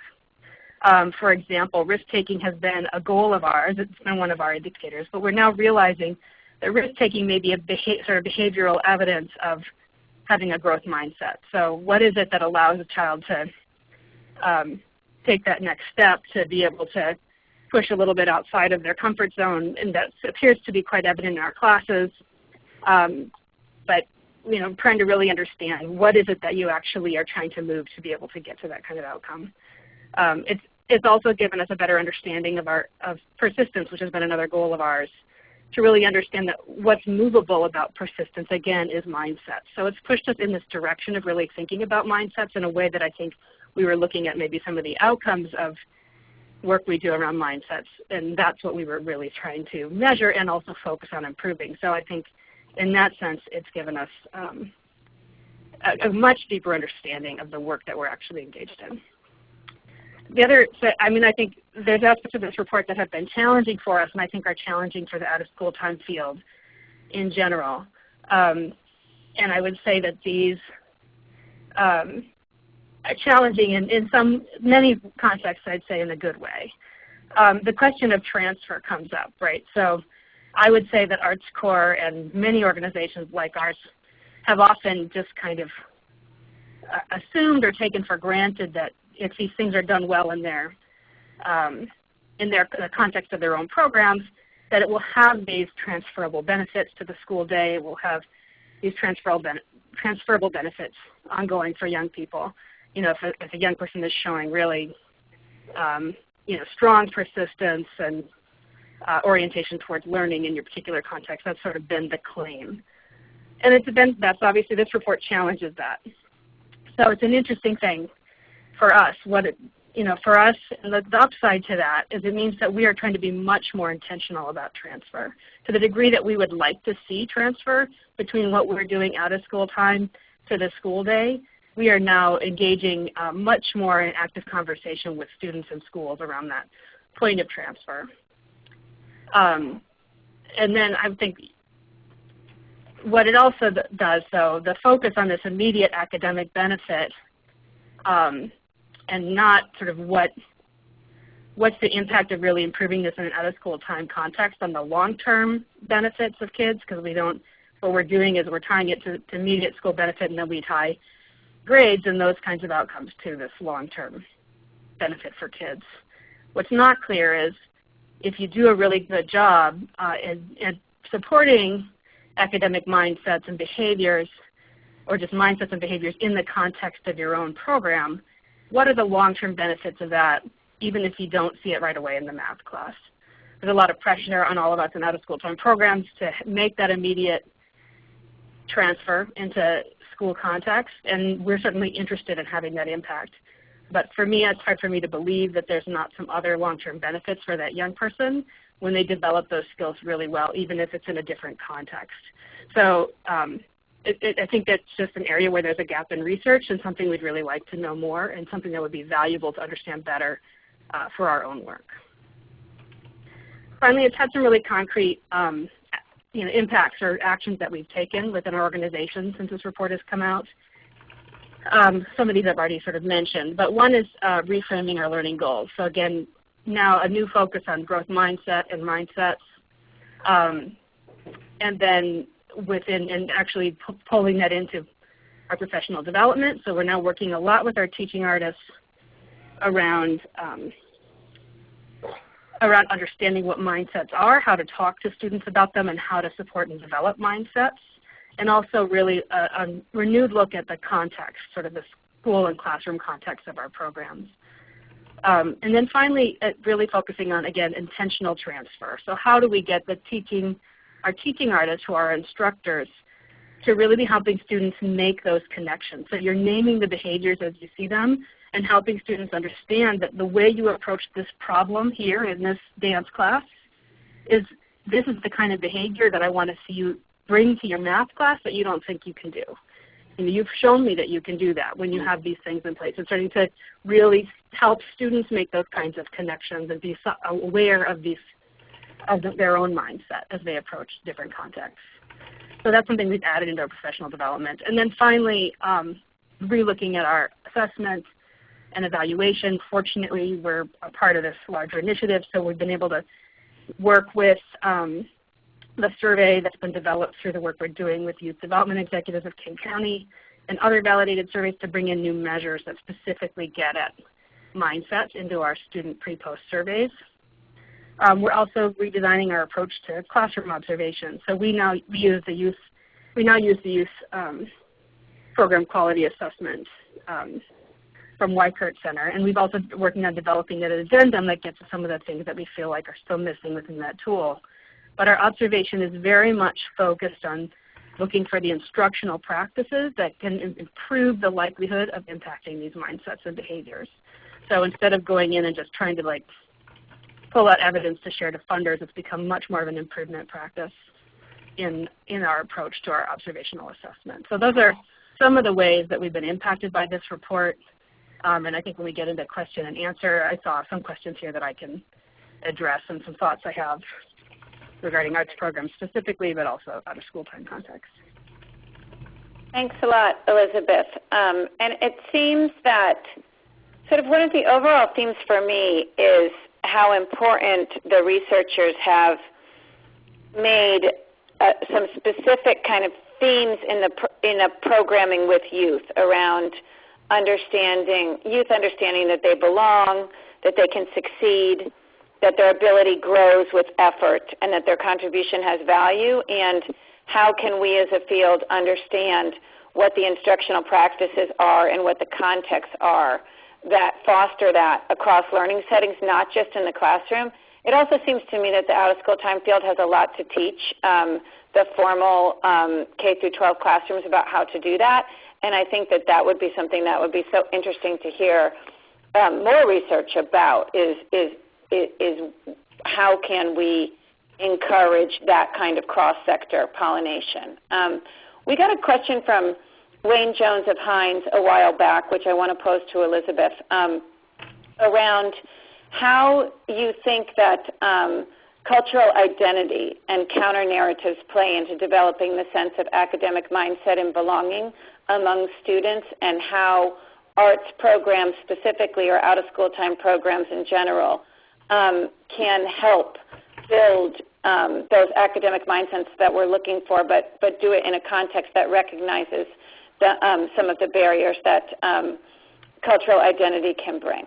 For example, risk-taking has been a goal of ours. It's been one of our indicators, but we're now realizing that risk-taking may be a sort of behavioral evidence of having a growth mindset. So what is it that allows a child to take that next step to be able to push a little bit outside of their comfort zone? And that appears to be quite evident in our classes. But trying to really understand what is it that you actually are trying to move to be able to get to that kind of outcome. It's also given us a better understanding of persistence, which has been another goal of ours, to really understand that what's movable about persistence, again, is mindset. So it's pushed us in this direction of really thinking about mindsets in a way that I think we were looking at maybe some of the outcomes of work we do around mindsets, and that's what we were really trying to measure and also focus on improving. So I think in that sense, it's given us a much deeper understanding of the work that we're actually engaged in. I think there's aspects of this report that have been challenging for us and I think are challenging for the out-of-school time field in general. And I would say that these are challenging in many contexts, I'd say, in a good way. The question of transfer comes up, right? So I would say that Arts Corps and many organizations like ours have often just kind of assumed or taken for granted that if these things are done well in the context of their own programs, that it will have these transferable benefits to the school day. It will have these transferable benefits ongoing for young people. If a young person is showing really, strong persistence and orientation towards learning in your particular context, that's sort of been the claim. And that's obviously, this report challenges that. So it's an interesting thing for us. For us, and the upside to that is it means that we are trying to be much more intentional about transfer. To the degree that we would like to see transfer between what we're doing out of school time to the school day, we are now engaging much more in active conversation with students and schools around that point of transfer. And then I think what it also does, though, the focus on this immediate academic benefit and not sort of what's the impact of really improving this in an out-of-school time context on the long-term benefits of kids, because what we're doing is we're tying it to immediate school benefit, and then we tie grades and those kinds of outcomes to this long-term benefit for kids. What's not clear is if you do a really good job in supporting academic mindsets and behaviors, or just mindsets and behaviors in the context of your own program, what are the long-term benefits of that, even if you don't see it right away in the math class? There's a lot of pressure on all of us in out-of-school time programs to make that immediate transfer into school context, and we're certainly interested in having that impact. But for me, it's hard for me to believe that there's not some other long-term benefits for that young person when they develop those skills really well, even if it's in a different context. So I think that's just an area where there's a gap in research and something we'd really like to know more, and something that would be valuable to understand better for our own work. Finally, it's had some really concrete impacts or actions that we've taken within our organization since this report has come out. Some of these I've already sort of mentioned, but one is reframing our learning goals. So again, now a new focus on growth mindset and mindsets, and then and actually pulling that into our professional development. So we're now working a lot with our teaching artists around understanding what mindsets are, how to talk to students about them, and how to support and develop mindsets, and also really a renewed look at the context, sort of the school and classroom context of our programs. And then finally, really focusing on, again, intentional transfer. So how do we get our teaching artists, who are instructors, to really be helping students make those connections? So you're naming the behaviors as you see them, and helping students understand that the way you approach this problem here in this dance class is this is the kind of behavior that I want to see you bring to your math class that you don't think you can do. And you've shown me that you can do that when you have these things in place. And starting to really help students make those kinds of connections and be aware of their own mindset as they approach different contexts. So that's something we've added into our professional development. And then finally, re-looking at our assessment and evaluation. Fortunately, we're a part of this larger initiative, so we've been able to work with the survey that's been developed through the work we're doing with youth development executives of King County and other validated surveys to bring in new measures that specifically get at mindsets into our student pre-post surveys. We're also redesigning our approach to classroom observation. So we now use the youth program quality assessment from Weikert Center, and we've also been working on developing an addendum that gets to some of the things that we feel like are still missing within that tool. But our observation is very much focused on looking for the instructional practices that can improve the likelihood of impacting these mindsets and behaviors. So instead of going in and just trying to pull out evidence to share to funders, it's become much more of an improvement practice in our approach to our observational assessment. So those are some of the ways that we've been impacted by this report. And I think when we get into question and answer, I saw some questions here that I can address and some thoughts I have regarding arts programs specifically, but also out of school time context. Thanks a lot, Elizabeth. And it seems that sort of one of the overall themes for me is how important the researchers have made some specific kind of themes in the programming with youth around youth understanding that they belong, that they can succeed, that their ability grows with effort, and that their contribution has value, and how can we as a field understand what the instructional practices are and what the contexts are that foster that across learning settings, not just in the classroom. It also seems to me that the out-of-school time field has a lot to teach the formal K through 12 classrooms about how to do that, and I think that that would be something that would be so interesting to hear more research about is how can we encourage that kind of cross-sector pollination. We got a question from Wayne Jones of Hines a while back, which I want to pose to Elizabeth, around how you think that cultural identity and counter-narratives play into developing the sense of academic mindset and belonging among students, and how arts programs specifically, or out-of-school time programs in general, can help build those academic mindsets that we're looking for, but do it in a context that recognizes some of the barriers that cultural identity can bring.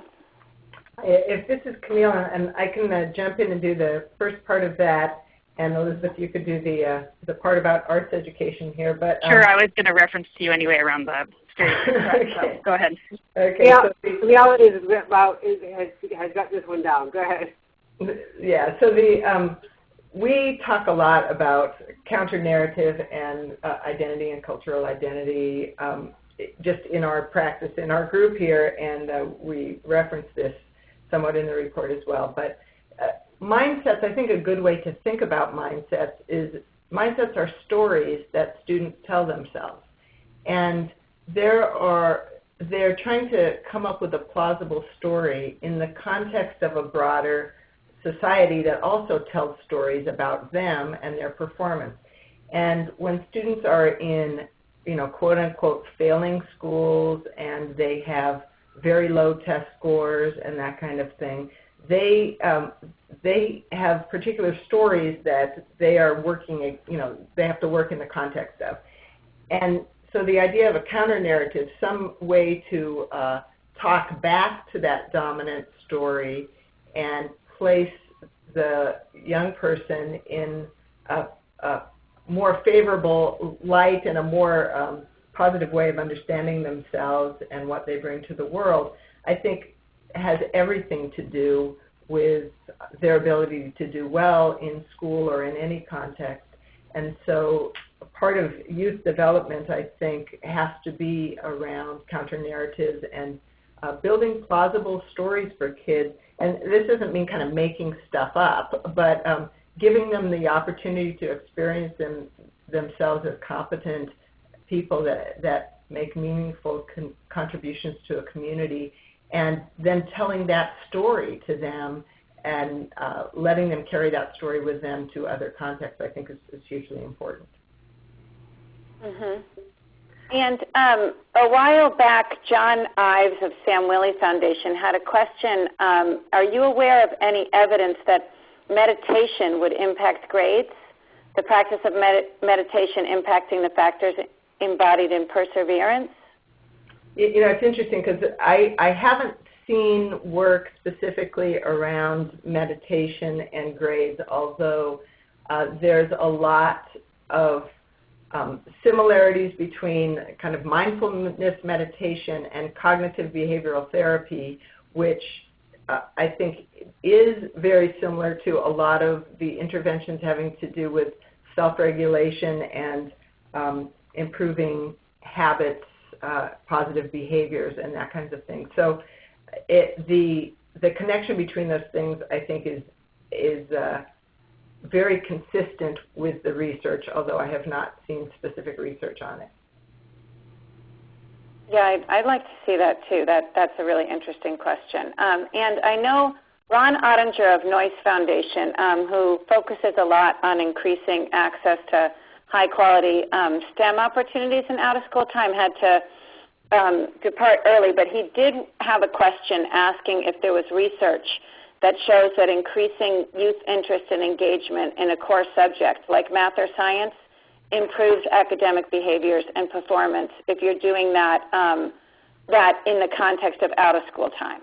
If this is Camille, and I can jump in and do the first part of that, and Elizabeth, you could do the part about arts education here. But sure, I was going to reference to you anyway around the stereotypes, so go ahead. Okay. Yeah, Camille has got this one down. Go ahead. Yeah. So we talk a lot about counter-narrative and identity and cultural identity just in our practice in our group here, and we reference this somewhat in the report as well. But mindsets, I think a good way to think about mindsets is mindsets are stories that students tell themselves. And they're trying to come up with a plausible story in the context of a broader society that also tells stories about them and their performance. And when students are in, quote unquote, failing schools, and they have very low test scores and that kind of thing, they have particular stories that they are working, they have to work in the context of. And so the idea of a counter-narrative, some way to talk back to that dominant story and place the young person in a more favorable light and a more positive way of understanding themselves and what they bring to the world, I think has everything to do with their ability to do well in school or in any context. And so part of youth development, I think, has to be around counter-narratives and building plausible stories for kids. And this doesn't mean kind of making stuff up, but giving them the opportunity to experience themselves as competent people that make meaningful contributions to a community, and then telling that story to them and letting them carry that story with them to other contexts, I think is hugely important. Mm-hmm. And a while back, John Ives of Sam Willey Foundation had a question. Are you aware of any evidence that meditation would impact grades, the practice of meditation impacting the factors embodied in perseverance? It's interesting because I haven't seen work specifically around meditation and grades, although there's a lot of similarities between kind of mindfulness meditation and cognitive behavioral therapy, which I think is very similar to a lot of the interventions having to do with self-regulation and improving habits, positive behaviors, and that kinds of things. So the connection between those things, I think, is very consistent with the research, although I have not seen specific research on it. Yeah, I'd like to see that too. That's a really interesting question. And I know Ron Ottinger of Noyce Foundation, who focuses a lot on increasing access to high-quality STEM opportunities in out-of-school time, had to depart early, but he did have a question asking if there was research that shows that increasing youth interest and engagement in a core subject like math or science improves academic behaviors and performance if you're doing that, that in the context of out-of-school time.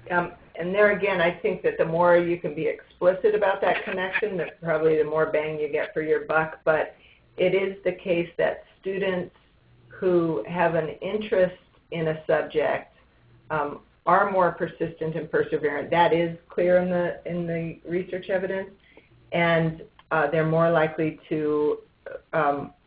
And there again, I think that the more you can be explicit about that connection, probably the more bang you get for your buck. But it is the case that students who have an interest in a subject are more persistent and perseverant. That is clear in the research evidence, and they're more likely to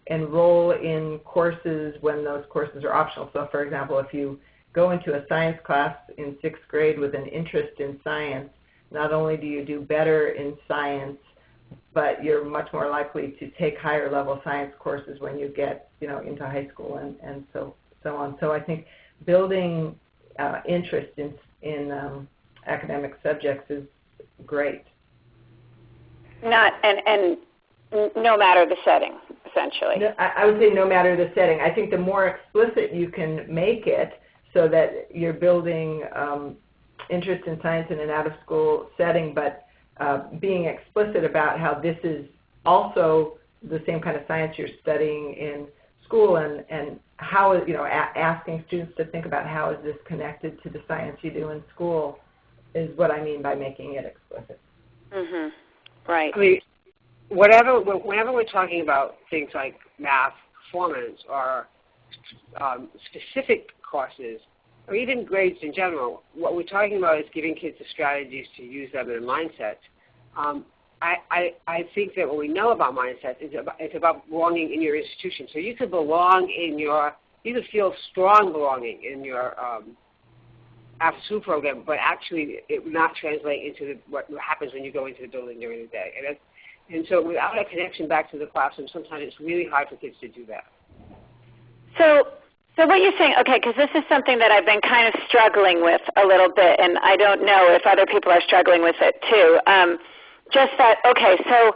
enroll in courses when those courses are optional. So, for example, if you go into a science class in 6th grade with an interest in science, not only do you do better in science, but you're much more likely to take higher level science courses when you get, into high school and so on. So I think building interest in academic subjects is great. And no matter the setting, essentially. No, I would say no matter the setting. I think the more explicit you can make it so that you're building interest in science in an out-of-school setting, but being explicit about how this is also the same kind of science you're studying in school, and how, asking students to think about how is this connected to the science you do in school is what I mean by making it explicit. Mm-hmm. Right. I mean, whenever we're talking about things like math performance or specific courses, or even grades in general, what we're talking about is giving kids the strategies to use them in a mindset. I think that what we know about mindset is it's about belonging in your institution. So you could you could feel strong belonging in your after-school program, but actually it would not translate into what happens when you go into the building during the day. And so without a connection back to the classroom, sometimes it's really hard for kids to do that. So what you're saying, okay, because this is something that I've been kind of struggling with a little bit, and I don't know if other people are struggling with it too. Just that, okay, so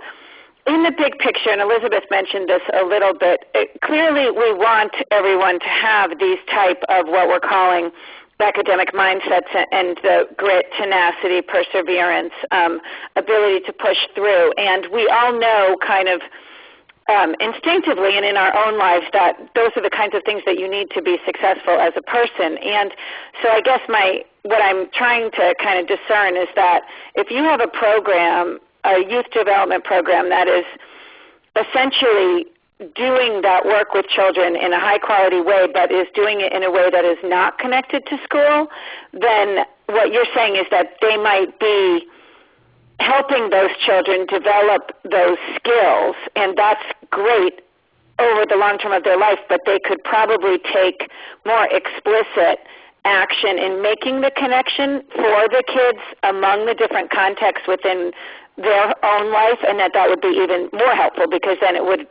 in the big picture, and Elizabeth mentioned this a little bit, clearly we want everyone to have these type of what we're calling academic mindsets and the grit, tenacity, perseverance, ability to push through. And we all know kind of instinctively and in our own lives that those are the kinds of things that you need to be successful as a person. And so I guess what I'm trying to kind of discern is that if you have a program, a youth development program that is essentially doing that work with children in a high-quality way, but is doing it in a way that is not connected to school, then what you're saying is that they might be helping those children develop those skills, and that's great over the long term of their life, but they could probably take more explicit action in making the connection for the kids among the different contexts within their own life, and that would be even more helpful because then it would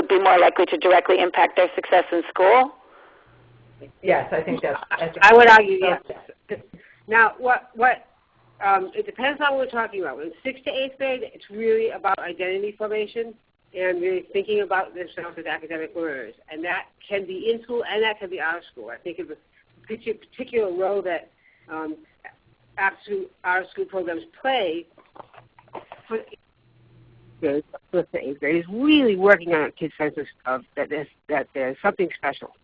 be more likely to directly impact their success in school? Yes, I think that's. I would argue yes. Now, it depends on what we're talking about. In 6th to 8th grade, it's really about identity formation and really thinking about themselves as academic learners, and that can be in school and that can be out of school. I think of the particular role that out-of-school programs play for 5th to 8th grade is really working on a kid's sense of that there's something special,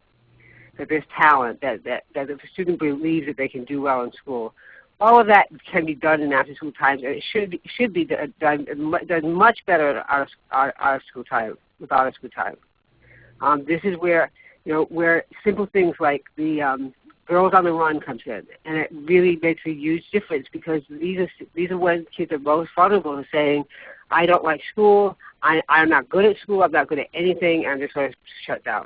that there's talent, that if a student believes that they can do well in school. All of that can be done in after-school times, and it should be done much better at our school time, with out-of-school time. This is where where simple things like the Girls on the Run comes in, and it really makes a huge difference because these are when kids are most vulnerable to saying, I don't like school, I'm not good at school, I'm not good at anything, and I'm just going to shut down.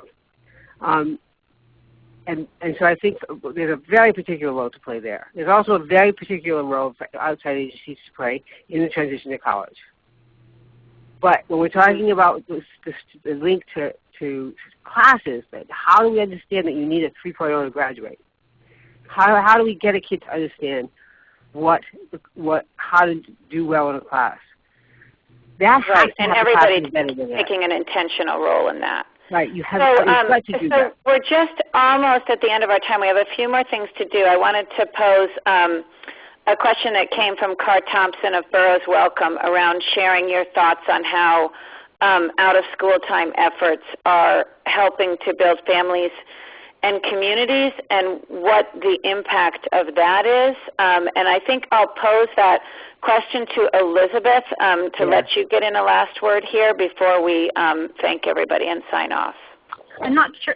And so I think there's a very particular role to play there. There's also a very particular role for outside agencies to play in the transition to college. But when we're talking about the link to classes, how do we understand that you need a 3.0 to graduate? How do we get a kid to understand how to do well in a class? That has right, to and have everybody taking an intentional role in that. Right, you've got to do that. We're just almost at the end of our time. We have a few more things to do. I wanted to pose a question that came from Carr Thompson of Burroughs Welcome around sharing your thoughts on how out-of-school time efforts are helping to build families and communities and what the impact of that is. And I think I'll pose that question to Elizabeth to let you get in a last word here before we thank everybody and sign off. I'm not sure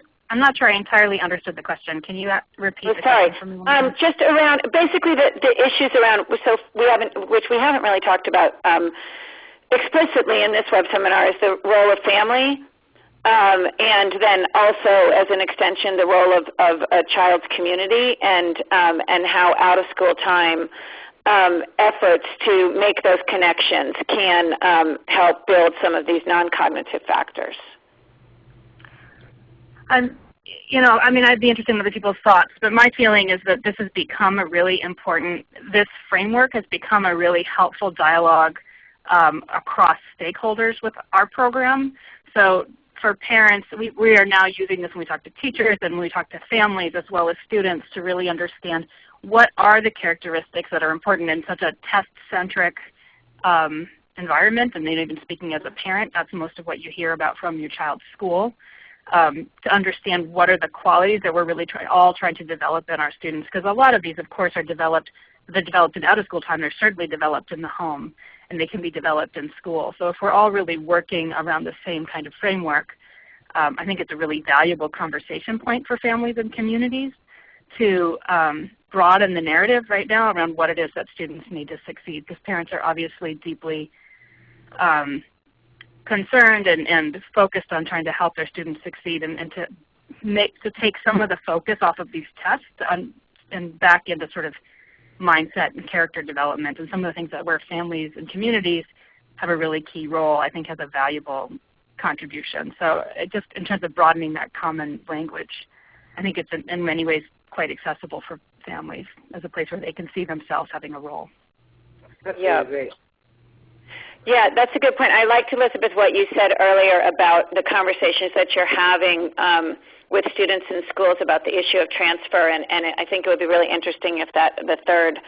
I entirely understood the question. Can you repeat the question for me? Just around basically the issues around which we haven't really talked about explicitly in this web seminar is the role of family, and then also as an extension the role of a child's community and how out of school time efforts to make those connections can help build some of these non-cognitive factors? I'd be interested in other people's thoughts, but my feeling is that this has become a really important, this framework has become a really helpful dialogue across stakeholders with our program. So for parents, we are now using this when we talk to teachers and when we talk to families as well as students to really understand what are the characteristics that are important in such a test-centric environment. And then even speaking as a parent, that's most of what you hear about from your child's school. To understand what are the qualities that we're really all trying to develop in our students, because a lot of these, of course, are developed in out-of-school time. They're certainly developed in the home, and they can be developed in school. So if we're all really working around the same kind of framework, I think it's a really valuable conversation point for families and communities to broaden the narrative right now around what it is that students need to succeed, because parents are obviously deeply concerned and focused on trying to help their students succeed, and to take some of the focus off of these tests and back into sort of mindset and character development and some of the things that where families and communities have a really key role, I think has a valuable contribution. So just in terms of broadening that common language, I think it's in many ways quite accessible for families as a place where they can see themselves having a role. That's really great. Yeah, that's a good point. I liked, Elizabeth, what you said earlier about the conversations that you're having with students in schools about the issue of transfer, and I think it would be really interesting if the third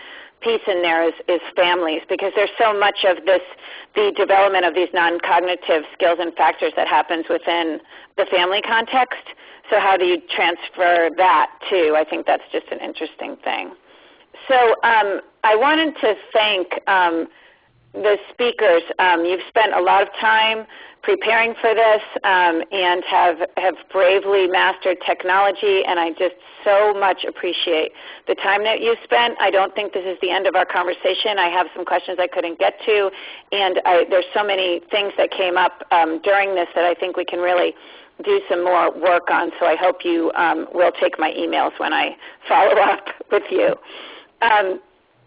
piece in there is families, because there's so much of the development of these non-cognitive skills and factors that happens within the family context. So how do you transfer that too? I think that's just an interesting thing. So I wanted to thank the speakers. You've spent a lot of time preparing for this and have bravely mastered technology, and I just so much appreciate the time that you spent. I don't think this is the end of our conversation. I have some questions I couldn't get to, and there's so many things that came up during this that I think we can really do some more work on, so I hope you will take my emails when I follow up with you.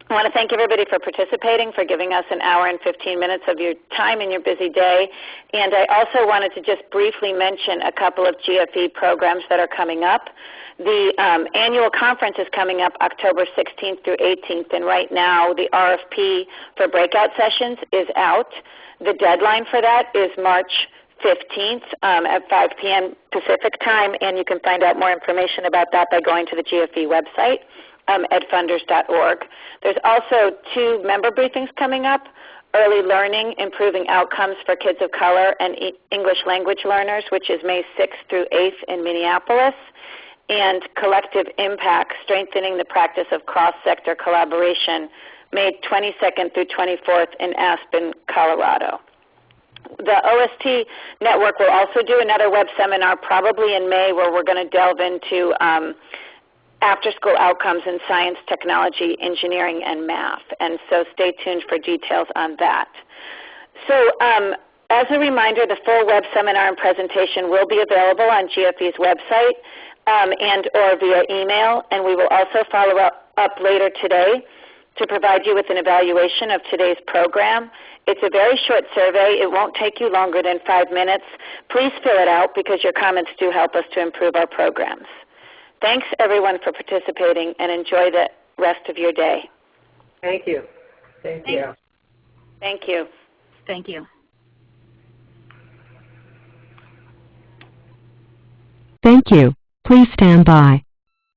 I want to thank everybody for participating, for giving us an hour and 15 minutes of your time in your busy day. And I also wanted to just briefly mention a couple of GFE programs that are coming up. The annual conference is coming up October 16th through 18th, and right now the RFP for breakout sessions is out. The deadline for that is March 15th at 5 p.m. Pacific time, and you can find out more information about that by going to the GFE website. Edfunders.org. There's also 2 member briefings coming up, Early Learning, Improving Outcomes for Kids of Color and English Language Learners, which is May 6th through 8th in Minneapolis, and Collective Impact, Strengthening the Practice of Cross-Sector Collaboration, May 22nd through 24th in Aspen, Colorado. The OST Network will also do another web seminar probably in May where we're going to delve into after-school outcomes in science, technology, engineering, and math. And so stay tuned for details on that. So as a reminder, the full web seminar and presentation will be available on GFE's website and or via email, and we will also follow up later today to provide you with an evaluation of today's program. It's a very short survey. It won't take you longer than 5 minutes. Please fill it out because your comments do help us to improve our programs. Thanks, everyone, for participating, and enjoy the rest of your day. Thank you. Thank you. Thank you. Thank you. Thank you. Please stand by.